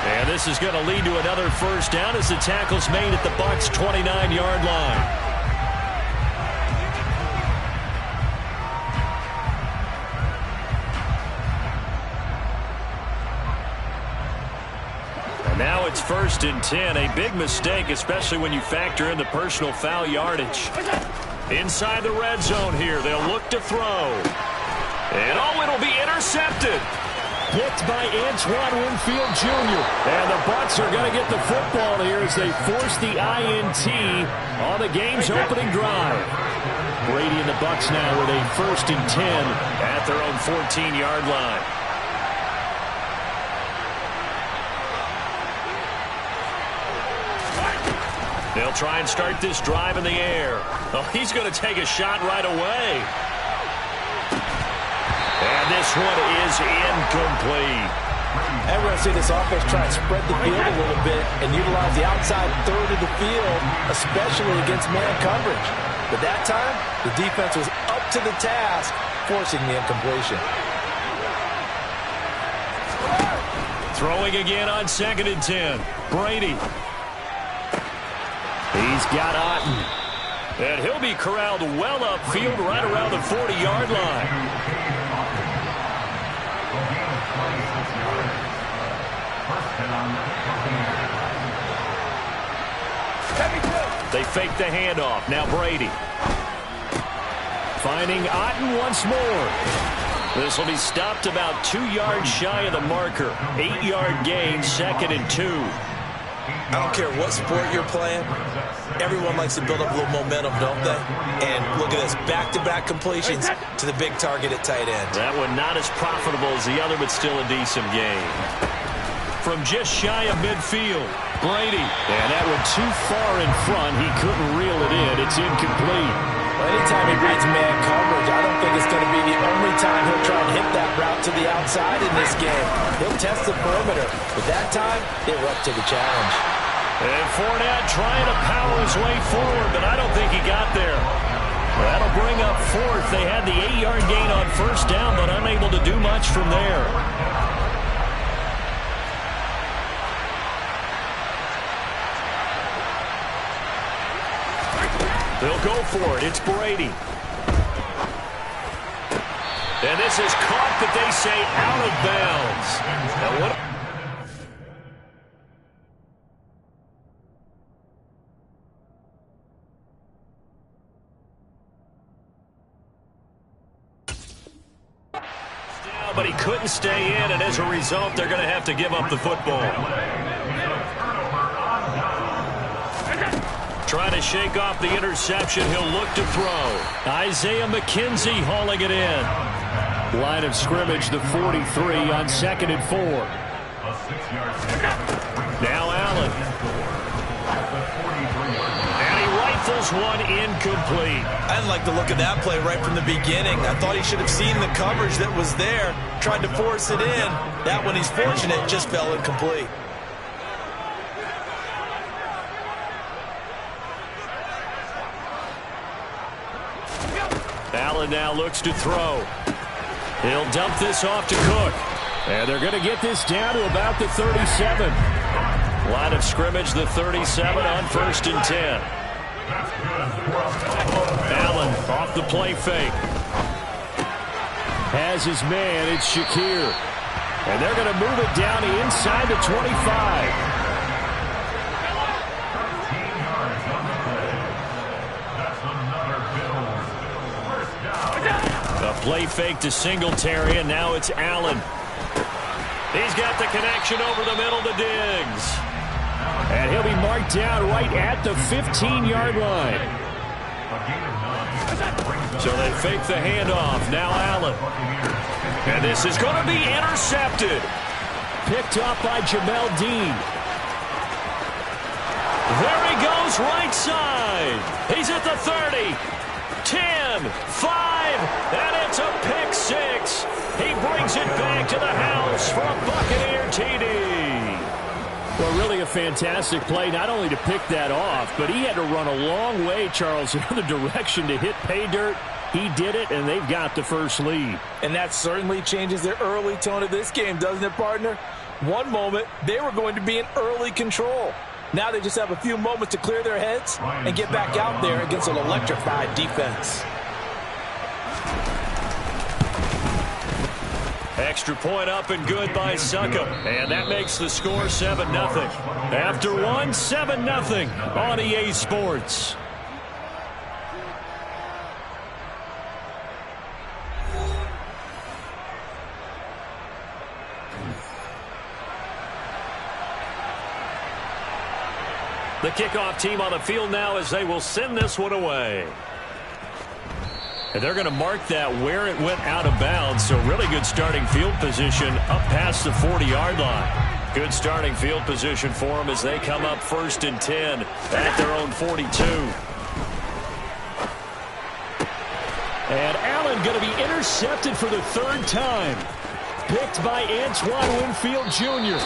And this is going to lead to another first down as the tackle's made at the Bucs' 29-yard line. And now it's first and 10. A big mistake, especially when you factor in the personal foul yardage. Inside the red zone here, they'll look to throw. And it'll be intercepted. Picked by Antoine Winfield Jr. And the Bucs are going to get the football here as they force the INT on the game's opening drive. Brady and the Bucs now with a 1st and 10 at their own 14-yard line. They'll try and start this drive in the air. Oh, he's going to take a shot right away. And this one is incomplete. And we're going to see this offense try and spread the field a little bit and utilize the outside third of the field, especially against man coverage. But that time, the defense was up to the task, forcing the incompletion. Throwing again on 2nd and 10. Brady. He's got Otten. And he'll be corralled well upfield right around the 40-yard line. They fake the handoff. Now Brady. Finding Otten once more. This will be stopped about 2 yards shy of the marker. 8-yard gain, 2nd and 2. I don't care what sport you're playing. Everyone likes to build up a little momentum, don't they? And look at this, back-to-back completions to the big target at tight end. That one not as profitable as the other, but still a decent game. From just shy of midfield, Brady. And that one too far in front. He couldn't reel it in. It's incomplete. Well, anytime he reads man coverage, I don't think it's going to be the only time he'll try and hit that route to the outside in this game. He'll test the perimeter, but that time, they were up to the challenge. And Fournette trying to power his way forward, but I don't think he got there. That'll bring up 4th. They had the 8-yard gain on 1st down, but unable to do much from there. They'll go for it. It's Brady. And this is caught, but they say out of bounds. Now what? But he couldn't stay in, and as a result, they're going to have to give up the football. Trying to shake off the interception. He'll look to throw. Isaiah McKenzie hauling it in. Line of scrimmage, the 43 on 2nd and 4. Now Allen. And he rifles one incomplete. I didn't like the look of that play right from the beginning. I thought he should have seen the coverage that was there, tried to force it in. That one, he's fortunate, just fell incomplete. Allen now looks to throw. He'll dump this off to Cook. And they're going to get this down to about the 37. Line of scrimmage, the 37 on 1st and 10. Allen off the play fake. Has his man, it's Shakir. And they're going to move it down to inside the 25. Play fake to Singletary, and now it's Allen. He's got the connection over the middle to Diggs. And he'll be marked down right at the 15-yard line. So they fake the handoff. Now Allen. And this is going to be intercepted. Picked up by Jamel Dean. There he goes, right side. He's at the 30. 10, 5, and it's a pick 6. He brings it back to the house for a Buccaneer TD. Well, really a fantastic play, not only to pick that off, but he had to run a long way, Charles, in the direction to hit pay dirt. He did it, and they've got the first lead. And that certainly changes the early tone of this game, doesn't it, partner? One moment, they were going to be in early control. Now they just have a few moments to clear their heads and get back out there against an electrified defense. Extra point up and good by Succop. And that makes the score 7-0. After one, 7-0 on EA Sports. The kickoff team on the field now as they will send this one away. And they're going to mark that where it went out of bounds. So really good starting field position up past the 40-yard line. Good starting field position for them as they come up 1st and 10 at their own 42. And Allen going to be intercepted for the 3rd time. Picked by Antoine Winfield Jr.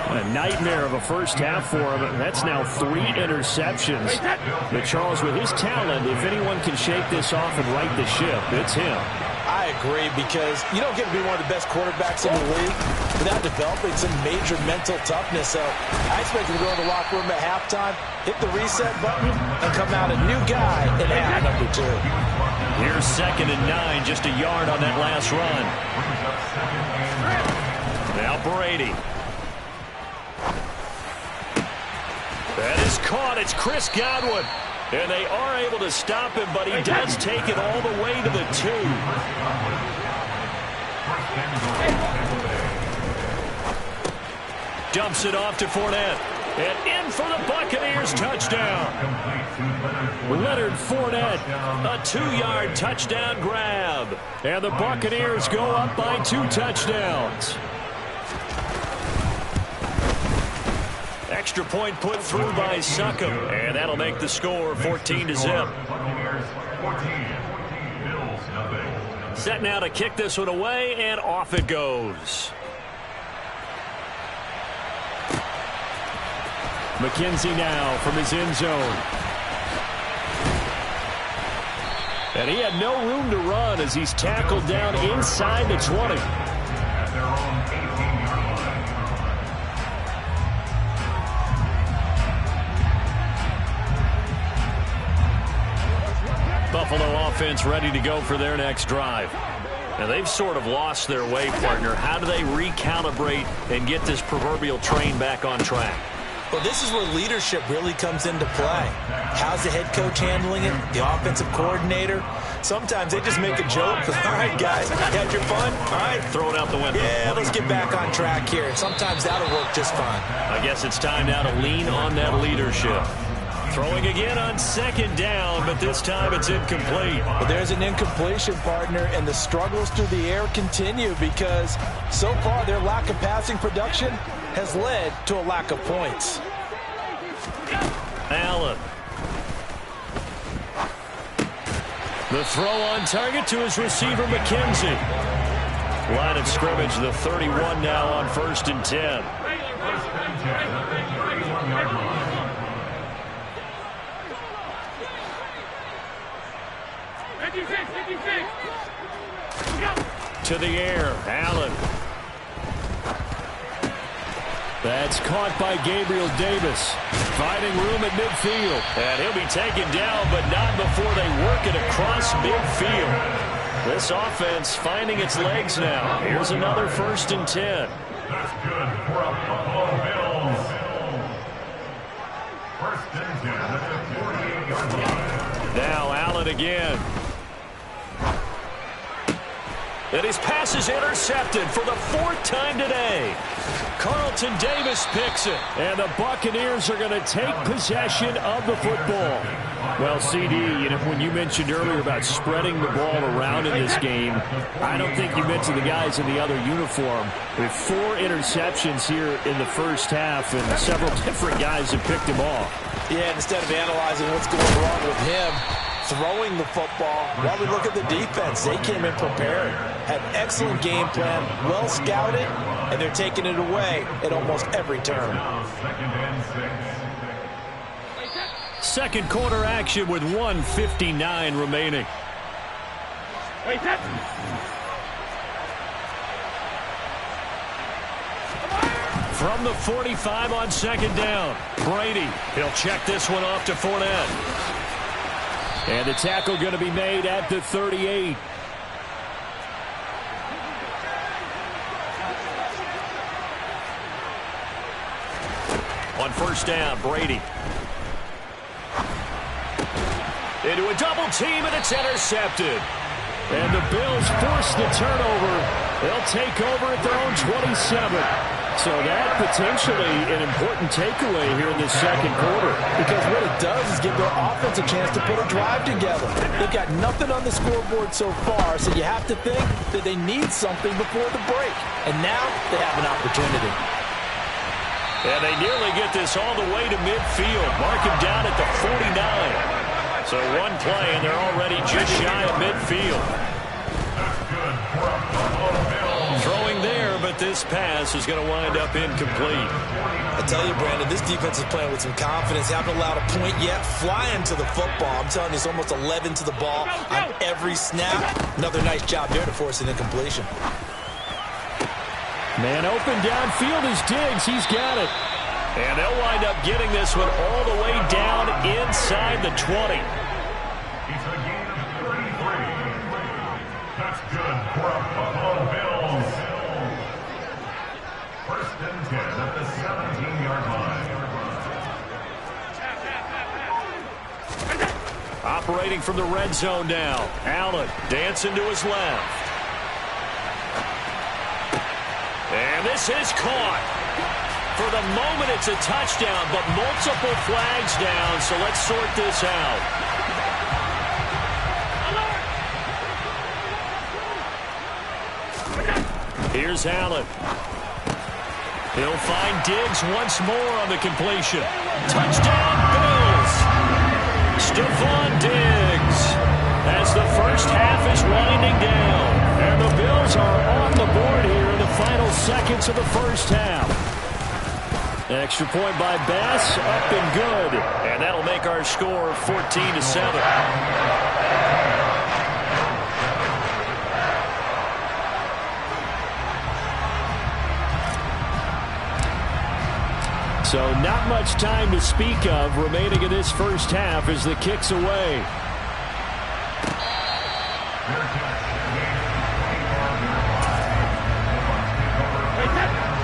A nightmare of a first half for him. That's now 3 interceptions. But Charles, with his talent, if anyone can shake this off and right the ship, it's him. I agree, because you don't get to be one of the best quarterbacks in the league without developing some major mental toughness. So I expect him to go in the locker room at halftime, hit the reset button, and come out a new guy in half number 2. Here's 2nd and 9, just a yard on that last run. Now Brady. That is caught. It's Chris Godwin. And they are able to stop him, but he does take it all the way to the 2. Dumps it off to Fournette. And in for the Buccaneers touchdown. Leonard Fournette, a 2-yard touchdown grab. And the Buccaneers go up by 2 touchdowns. Extra point put through by Succop, and that'll make the score 14-0. Set now to kick this one away, and off it goes. McKenzie now from his end zone. And he had no room to run as he's tackled down inside the 20. Buffalo offense ready to go for their next drive. Now they've sort of lost their way, partner. How do they recalibrate and get this proverbial train back on track? Well, this is where leadership really comes into play. How's the head coach handling it? The offensive coordinator? Sometimes they just make a joke. All right, guys, you had your fun? All right. Throw it out the window. Yeah, let's get back on track here. And sometimes that'll work just fine. I guess it's time now to lean on that leadership. Throwing again on 2nd down, but this time it's incomplete. But there's an incompletion, partner, and the struggles through the air continue because so far their lack of passing production has led to a lack of points. Allen. The throw on target to his receiver, McKenzie. Line of scrimmage, the 31 now on 1st and 10. To the air, Allen. That's caught by Gabriel Davis. Finding room at midfield. And he'll be taken down, but not before they work it across midfield. This offense finding its legs now. Here's another 1st and 10. That's good for a Buffalo Bills. 1st and 10 at the 48-yard line. Now Allen again. And his pass is intercepted for the 4th time today. Carlton Davis picks it. And the Buccaneers are going to take possession of the football. Well, CD, when you mentioned earlier about spreading the ball around in this game, I don't think you mentioned the guys in the other uniform. With 4 interceptions here in the first half, and several different guys have picked him off. Yeah, instead of analyzing what's going wrong with him, throwing the football, while we look at the defense, they came in prepared, had excellent game plan, well scouted, and they're taking it away at almost every turn. 2nd and 6. Second quarter action with 1:59 remaining. From the 45 on 2nd down, Brady. He'll check this one off to Fournette. And the tackle going to be made at the 38. On 1st down, Brady. Into a double team, and it's intercepted. And the Bills force the turnover. They'll take over at their own 27. So that potentially an important takeaway here in this second quarter. Because what it does is give their offense a chance to put a drive together. They've got nothing on the scoreboard so far, so you have to think that they need something before the break. And now they have an opportunity. And they nearly get this all the way to midfield. Mark him down at the 49. So one play, and they're already just shy of midfield. Throwing there, but this pass is going to wind up incomplete. I tell you, Brandon, this defense is playing with some confidence. Haven't allowed a point yet. Flying to the football. I'm telling you, it's almost 11 to the ball on every snap. Another nice job there to force an incompletion. Man open downfield is Diggs. He's got it. And they'll wind up getting this one all the way down inside the 20. It's a gain of 33. That's good for a Buffalo Bills. First and 10 at the 17-yard line. Operating from the red zone now. Allen dancing to his left. And this is caught. For the moment, it's a touchdown, but multiple flags down, so let's sort this out. Here's Allen. He'll find Diggs once more on the completion. Touchdown, Bills! Stephon Diggs as the first half is winding down. And the Bills are on the board here in the final seconds of the first half. Extra point by Bass, up and good. And that'll make our score 14-7. So not much time to speak of remaining in this first half as the kick's away.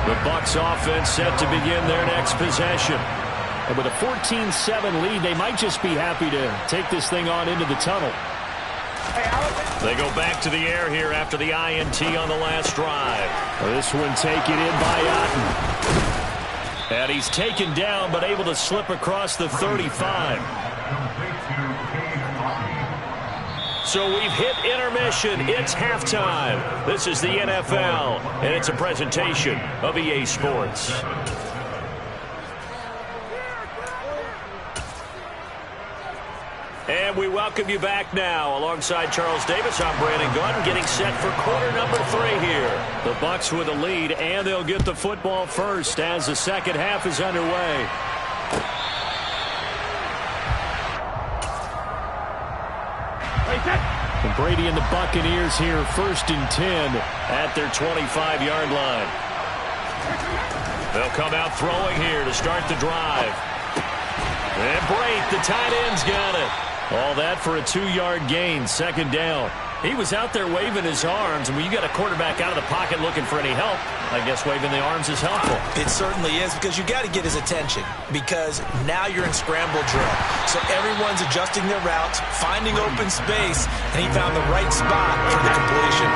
The Bucs offense set to begin their next possession. And with a 14-7 lead, they might just be happy to take this thing on into the tunnel. They go back to the air here after the INT on the last drive. Well, this one taken in by Otten. And he's taken down but able to slip across the 35. So we've hit intermission. It's halftime. This is the NFL, and it's a presentation of EA Sports. And we welcome you back now. Alongside Charles Davis, I'm Brandon Gunn, getting set for quarter number 3 here. The Bucs with a lead, and they'll get the football first as the second half is underway. And Brady and the Buccaneers here, 1st and 10 at their 25-yard line. They'll come out throwing here to start the drive. And Brate, the tight end's got it. All that for a 2-yard gain, 2nd down. He was out there waving his arms, and when you got a quarterback out of the pocket looking for any help, I guess waving the arms is helpful. It certainly is, because you got to get his attention, because now you're in scramble drill. So everyone's adjusting their routes, finding open space, and he found the right spot for the completion.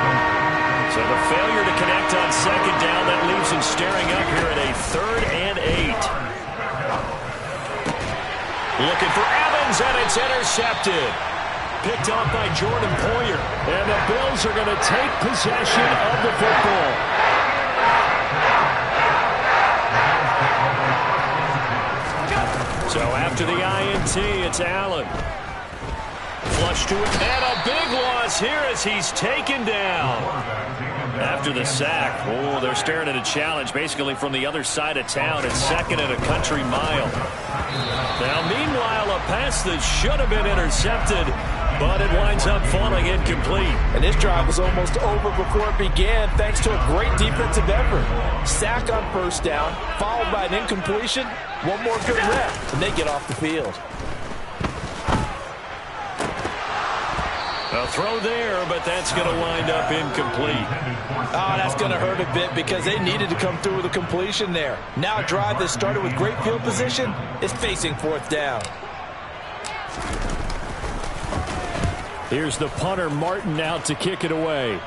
So the failure to connect on 2nd down, that leaves him staring up here at a 3rd and 8. Looking for Evans, and it's intercepted. Picked off by Jordan Poyer. And the Bills are going to take possession of the football. So after the INT, it's Allen. Flush to it, and a big loss here as he's taken down. After the sack, oh, they're staring at a challenge basically from the other side of town. It's 2nd and a country mile. Now, meanwhile, a pass that should have been intercepted, but it winds up falling incomplete. And this drive was almost over before it began thanks to a great defensive effort. Sack on 1st down, followed by an incompletion. One more good rep, and they get off the field. A throw there, but that's going to wind up incomplete. Oh, that's going to hurt a bit because they needed to come through with a completion there. Now a drive that started with great field position is facing 4th down. Here's the punter, Martin, out to kick it away.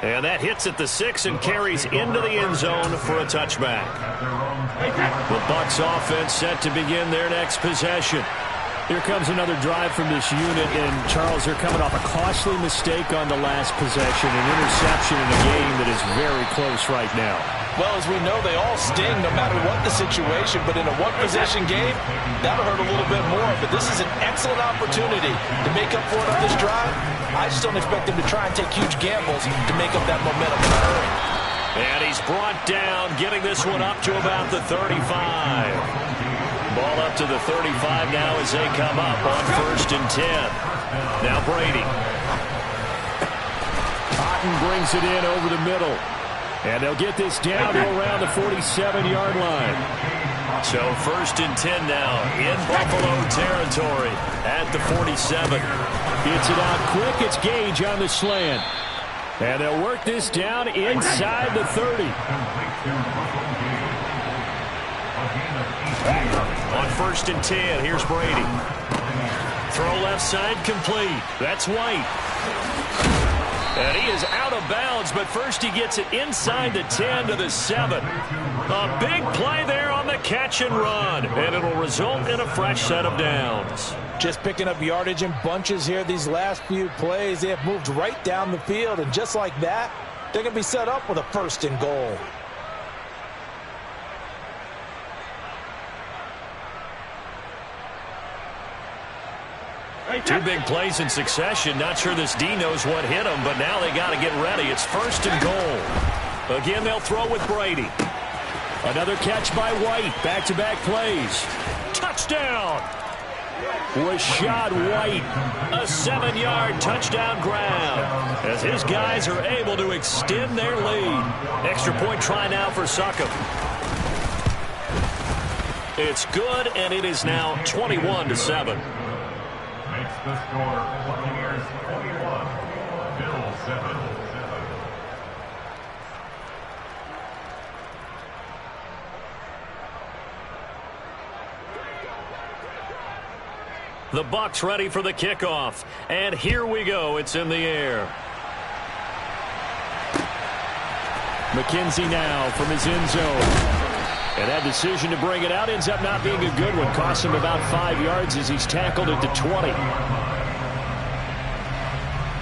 And that hits at the 6 and carries into the end zone for a touchback. The Bucs offense set to begin their next possession. Here comes another drive from this unit, and Charles, they're coming off a costly mistake on the last possession, an interception in a game that is very close right now. Well, as we know, they all sting no matter what the situation, but in a one-possession game, that'll hurt a little bit more. But this is an excellent opportunity to make up for it on this drive. I just don't expect them to try and take huge gambles to make up that momentum in a hurry. And he's brought down, getting this one up to about the 35. Ball up to the 35 now as they come up on 1st and 10. Now Brady. Cotton brings it in over the middle. And they'll get this down to around the 47-yard line. So 1st and 10 now in Buffalo territory at the 47. Gets it out quick. It's Gage on the slant. And they'll work this down inside the 30. On 1st and 10, here's Brady. Throw left side complete. That's White. And he is out of bounds, but first he gets it inside the 10 to the 7. A big play there on the catch and run, and it'll result in a fresh set of downs. Just picking up yardage in bunches here these last few plays. They have moved right down the field, and just like that, they're going to be set up with a 1st and goal. Two big plays in succession. Not sure this D knows what hit him, but now they got to get ready. It's 1st and goal. Again, they'll throw with Brady. Another catch by White. Back-to-back plays. Touchdown! Rashad White. A 7-yard touchdown grab as his guys are able to extend their lead. Extra point try now for Succop. It's good, and it is now 21-7. Makes the score Buccaneers 21, Bills 7. The Bucs ready for the kickoff. And here we go. It's in the air. McKenzie now from his end zone. And that decision to bring it out ends up not being a good one. Cost him about 5 yards as he's tackled at the 20.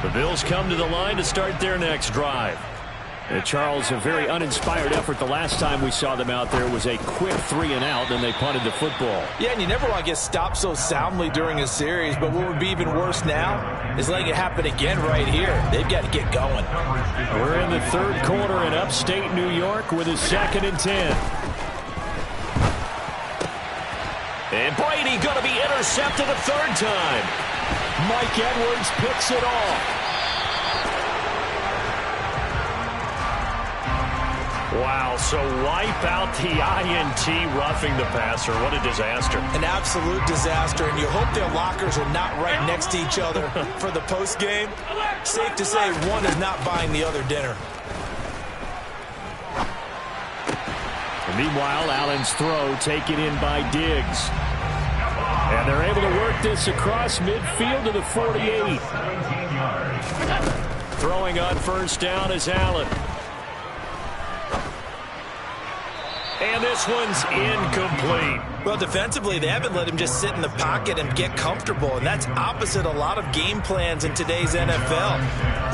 The Bills come to the line to start their next drive. And Charles, a very uninspired effort. The last time we saw them out there was a quick 3 and out, then they punted the football. Yeah, and you never want to get stopped so soundly during a series, but what would be even worse now is letting it happen again right here. They've got to get going. We're in the 3rd quarter in upstate New York with a 2nd and 10. And Brady going to be intercepted a 3rd time. Mike Edwards picks it off. Wow, so wipe out the INT roughing the passer. What a disaster. An absolute disaster, and you hope their lockers are not right next to each other for the postgame. Safe to say one is not buying the other dinner. And meanwhile, Allen's throw taken in by Diggs. And they're able to work this across midfield to the 48. Throwing on 1st down is Allen. And this one's incomplete. Well, defensively, they haven't let him just sit in the pocket and get comfortable, and that's opposite a lot of game plans in today's NFL.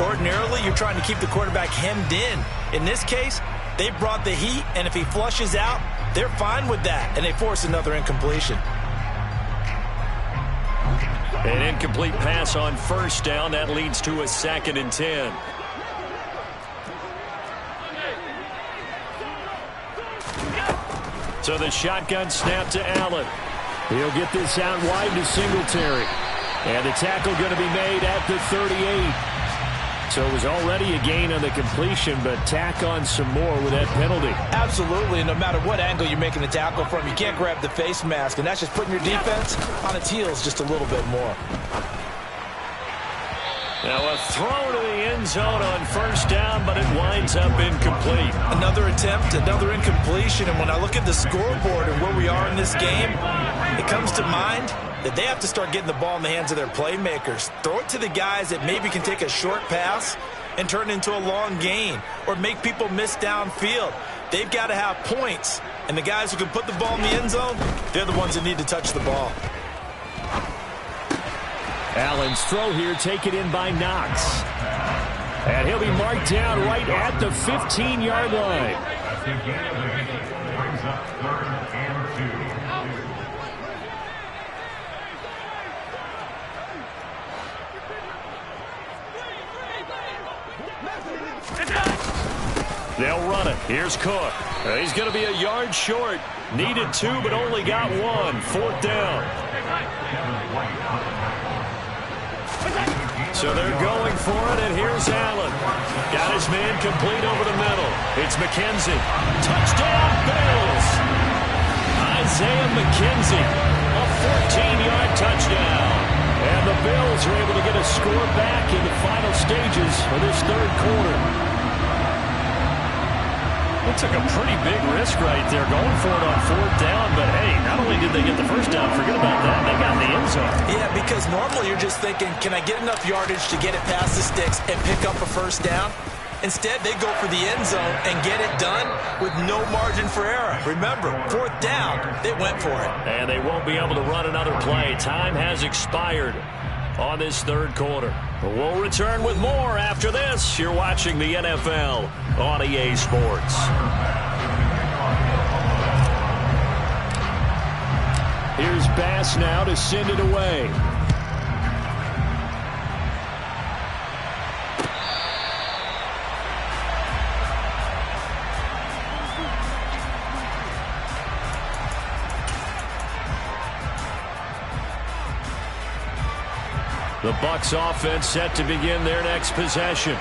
Ordinarily, you're trying to keep the quarterback hemmed in. In this case, they brought the heat, and if he flushes out, they're fine with that, and they force another incompletion. An incomplete pass on 1st down. That leads to a 2nd and 10. So the shotgun snap to Allen. He'll get this out wide to Singletary. And the tackle going to be made at the 38. So it was already a gain on the completion, but tack on some more with that penalty. Absolutely, and no matter what angle you're making the tackle from, you can't grab the face mask, and that's just putting your defense on its heels just a little bit more. Now a throw to the end zone on 1st down, but it winds up incomplete. Another attempt, another incompletion, and when I look at the scoreboard and where we are in this game, it comes to mind that they have to start getting the ball in the hands of their playmakers. Throw it to the guys that maybe can take a short pass and turn it into a long gain or make people miss downfield. They've got to have points, and the guys who can put the ball in the end zone, they're the ones that need to touch the ball. Allen's throw here taken in by Knox. And he'll be marked down right at the 15-yard line. Brings up 3rd and 2. They'll run it. Here's Cook. He's going to be a yard short. Needed 2, but only got 1. 4th down. So they're going for it, and here's Allen. Got his man complete over the middle. It's McKenzie. Touchdown, Bills. Isaiah McKenzie, a 14-yard touchdown. And the Bills are able to get a score back in the final stages of this 3rd quarter. They took a pretty big risk right there going for it on 4th down, but hey, not only did they get the first down, forget about that, they got in the end zone. Yeah, because normally you're just thinking, can I get enough yardage to get it past the sticks and pick up a first down? Instead, they go for the end zone and get it done with no margin for error. Remember, 4th down, they went for it. And they won't be able to run another play. Time has expired on this 3rd quarter. We'll return with more after this. You're watching the NFL on EA Sports. Here's Bass now to send it away. The Bucs offense set to begin their next possession.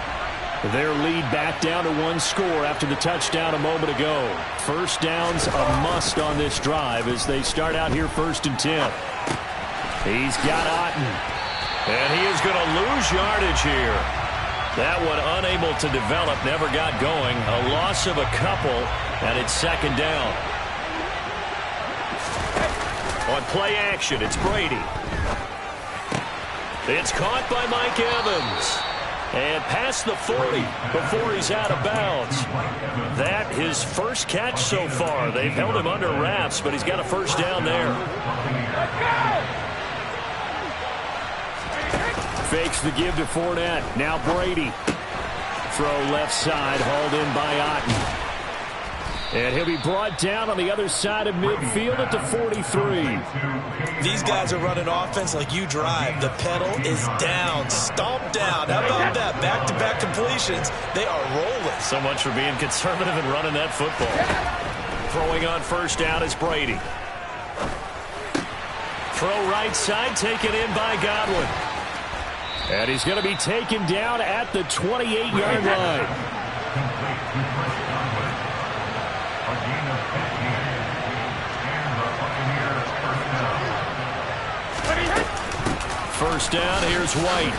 Their lead back down to 1 score after the touchdown a moment ago. First down's a must on this drive as they start out here 1st and 10. He's got Otten. And he is going to lose yardage here. That one unable to develop, never got going. A loss of a couple, and it's 2nd down. On play action, it's Brady. It's caught by Mike Evans. And past the 40 before he's out of bounds. That his first catch so far. They've held him under wraps, but he's got a first down there. Fakes the give to Fournette. Now Brady. Throw left side, hauled in by Otten. And he'll be brought down on the other side of midfield at the 43. These guys are running offense like you drive. The pedal is down, stomp down. How about that? Back-to-back completions. They are rolling. So much for being conservative and running that football. Throwing on 1st down is Brady. Throw right side, taken in by Godwin. And he's going to be taken down at the 28-yard line. First down, here's White.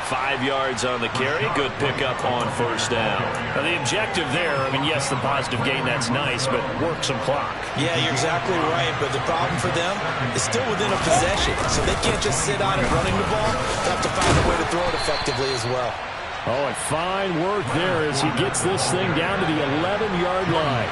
5 yards on the carry. Good pickup on 1st down. Now the objective there, I mean, yes, the positive gain, that's nice, but work some clock. Yeah, you're exactly right, but the problem for them is still within a possession, so they can't just sit on it running the ball. They have to find a way to throw it effectively as well. Oh, and fine work there as he gets this thing down to the 11-yard line.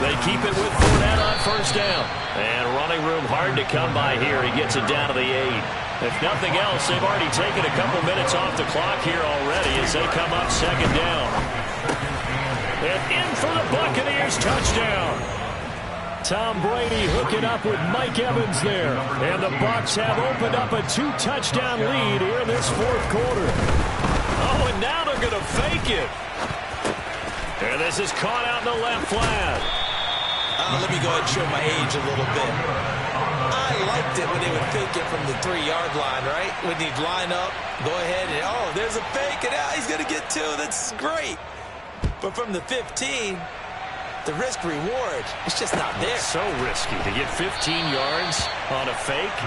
They keep it with Fournette on 1st down. And running room hard to come by here. He gets it down to the 8. If nothing else, they've already taken a couple minutes off the clock here already as they come up 2nd down. And in for the Buccaneers touchdown. Tom Brady hooking up with Mike Evans there. And the Bucs have opened up a 2-touchdown lead here in this 4th quarter. Oh, and now they're going to fake it. And this is caught out in the left flat. Let me go ahead and show my age a little bit. I liked it when they would fake it from the 3-yard line, right? When he'd line up, go ahead and, oh, there's a fake, and he's going to get 2. That's great. But from the 15, the risk-reward, it's just not there. So risky to get 15 yards on a fake.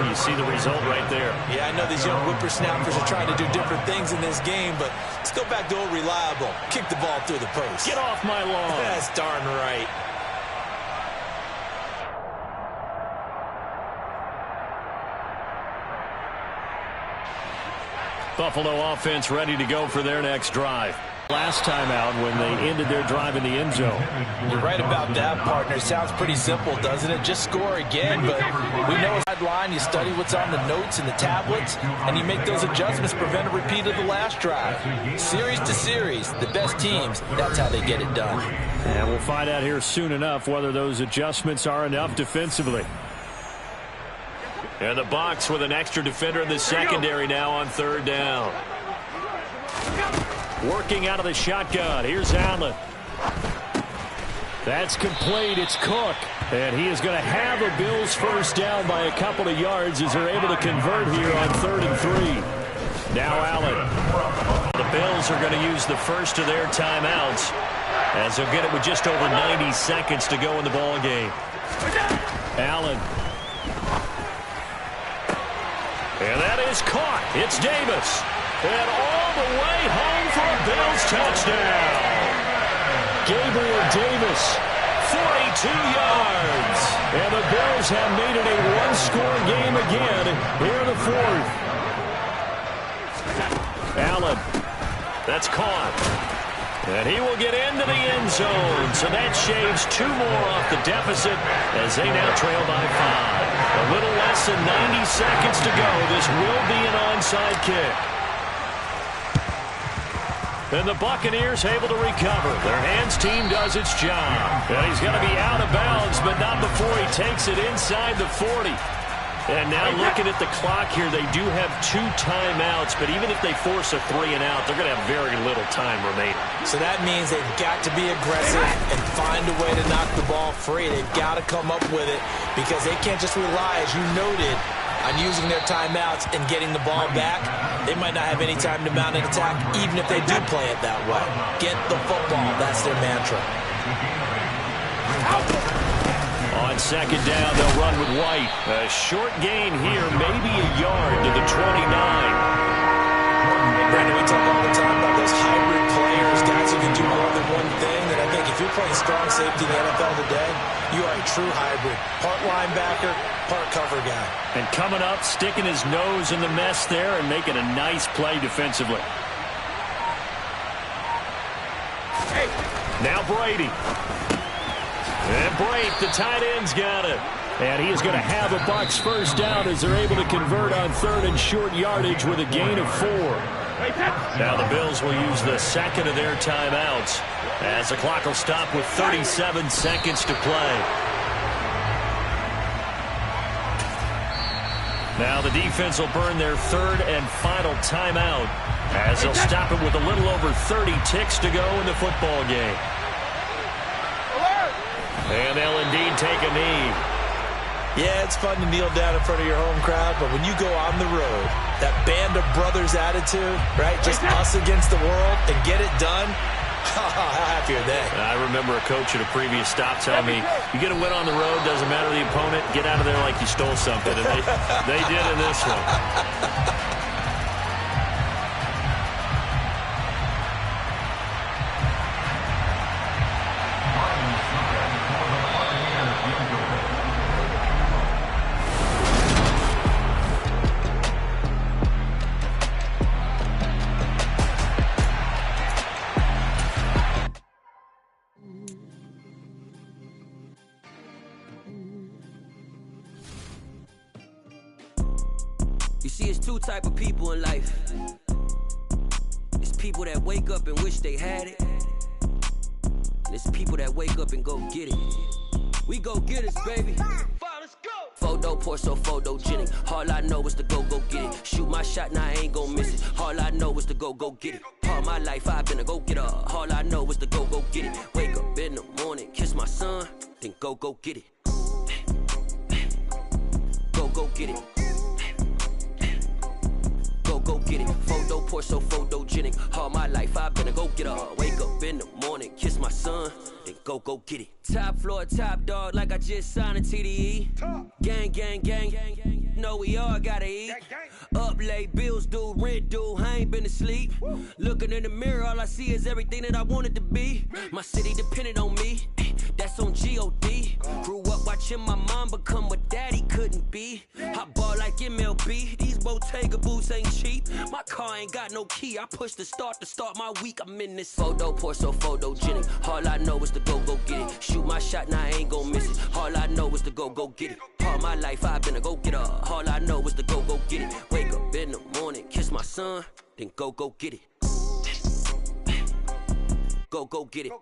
You see the result right there. Yeah, I know these young whippersnappers are trying to do different things in this game, but let's go back to old reliable. Kick the ball through the post. Get off my lawn. That's darn right. Buffalo offense ready to go for their next drive. Last time out when they ended their drive in the end zone. You're right about that, partner. Sounds pretty simple, doesn't it? Just score again, but we know it's line. You study what's on the notes and the tablets, and you make those adjustments, prevent a repeat of the last drive. Series to series, the best teams, that's how they get it done. And we'll find out here soon enough whether those adjustments are enough defensively. And the Bucs with an extra defender in the secondary now on third down. Working out of the shotgun. Here's Allen. That's complete. It's Cook. And he is going to have a Bills first down by a couple of yards as they're able to convert here on 3rd and 3. Now Allen. The Bills are going to use the first of their timeouts as they'll get it with just over 90 seconds to go in the ball game. Allen. And that is caught. It's Davis. And all the way home for a Bills touchdown. Gabriel Davis, 42 yards. And the Bills have made it a one-score game again here in the 4th. Allen, that's caught. And he will get into the end zone. So that shaves 2 more off the deficit as they now trail by 5. A little less than 90 seconds to go. This will be an onside kick. And the Buccaneers able to recover. Their hands team does its job. And he's going to be out of bounds, but not before he takes it inside the 40. And now looking at the clock here, they do have 2 timeouts, but even if they force a 3 and out, they're going to have very little time remaining. So that means they've got to be aggressive and find a way to knock the ball free. They've got to come up with it because they can't just rely, as you noted, on using their timeouts and getting the ball back. They might not have any time to mount an attack, even if they do play it that way. Get the football. That's their mantra. On 2nd down, they'll run with White. A short gain here, maybe a yard to the 29. Brandon, we talk all the time about those hybrid players, guys who can do more than one thing. And I think if you're playing strong safety in the NFL today, you are a true hybrid. Part linebacker, part cover guy. And coming up, sticking his nose in the mess there and making a nice play defensively. Now Brady. And Brake, the tight end's got it. And he is going to have a Bucs first down as they're able to convert on 3rd and short yardage with a gain of 4. Now the Bills will use the second of their timeouts as the clock will stop with 37 seconds to play. Now the defense will burn their 3rd and final timeout as they'll stop it with a little over 30 ticks to go in the football game. And they'll indeed take a knee. Yeah, it's fun to kneel down in front of your home crowd, but when you go on the road, that band of brothers attitude, right? Just us against the world and get it done. How happy are they? I remember a coach at a previous stop telling me, you get a win on the road, doesn't matter the opponent, get out of there like you stole something. And they did in this one. You see, it's 2 type of people in life. It's people that wake up and wish they had it. And it's people that wake up and go get it. We go get it, baby. Let's go. Photo poor, so photogenic. All I know is to go get it. Shoot my shot, now I ain't gon' miss it. All I know is to go get it. All my life I've been a go-getter. All I know is to go get it. Wake up in the morning, kiss my son, then go get it. Go get it. Go get it. Photo poor, so photogenic. All my life I've been a go-getter. Wake up in the morning, kiss my son, then go get it. Top floor, top dog, like I just signed a TDE. Gang, gang, gang, gang, gang. Know we all gotta eat. Up late, bills due, rent due, I ain't been asleep. Looking in the mirror, all I see is everything that I wanted to be. My city depended on me. that's on G.O.D. Grew up watching my mom become what daddy couldn't be. I ball like MLB, these Bottega boots ain't cheap. My car ain't got no key, I push the start to start my week. I'm in this photo, pour so photogenic. All I know is to go get it. Shoot my shot, now I ain't gon' miss it. All I know is to go get it. All my life I've been a go-getter. All I know is to go get it. Wake up in the morning, kiss my son, then go get it. Go get it.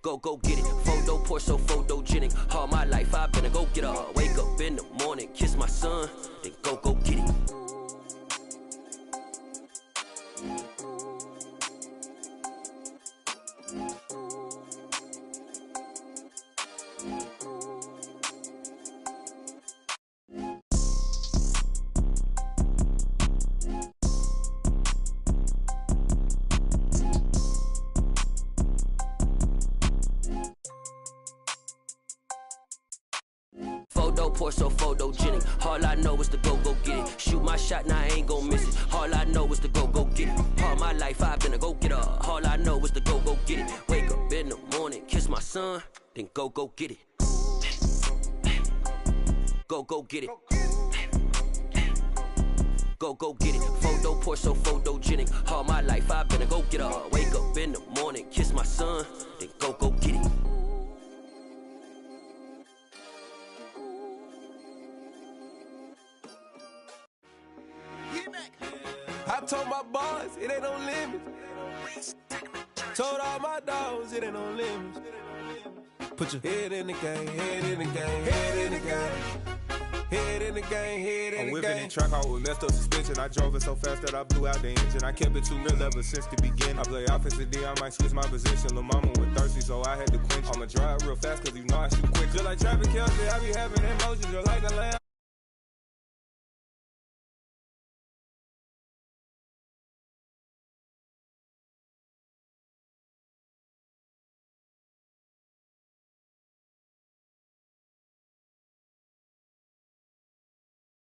Go get it. Photo, pour so photogenic. All my life I've been a go-getter. Wake up in the morning, kiss my son, then go get it. Pour so photogenic. All I know is to go get it. Shoot my shot, now I ain't gon' miss it. All I know is to go get it. All my life I've been a go-getter. All I know is to go get it. Wake up in the morning, kiss my son, then go get it. Go get it. Go get it. Photo, pour so photogenic. All my life I've been a go-getter. Wake up in the morning, kiss my son, then go get it. I told my boys, it ain't no limits. Told all my dogs, it ain't no limits. Put your head in the game, head in the game, head in the game. Head in the game, head in the game. I'm whipping in track out with messed up suspension. I drove it so fast that I blew out the engine. I kept it too real ever since the beginning. I play offensive D, I might switch my position. Lil' mama was thirsty, so I had to quench. I'ma drive real fast, cause you know I shoot quick. Just like traffic Kelsey, I be having emotions just like a lamb.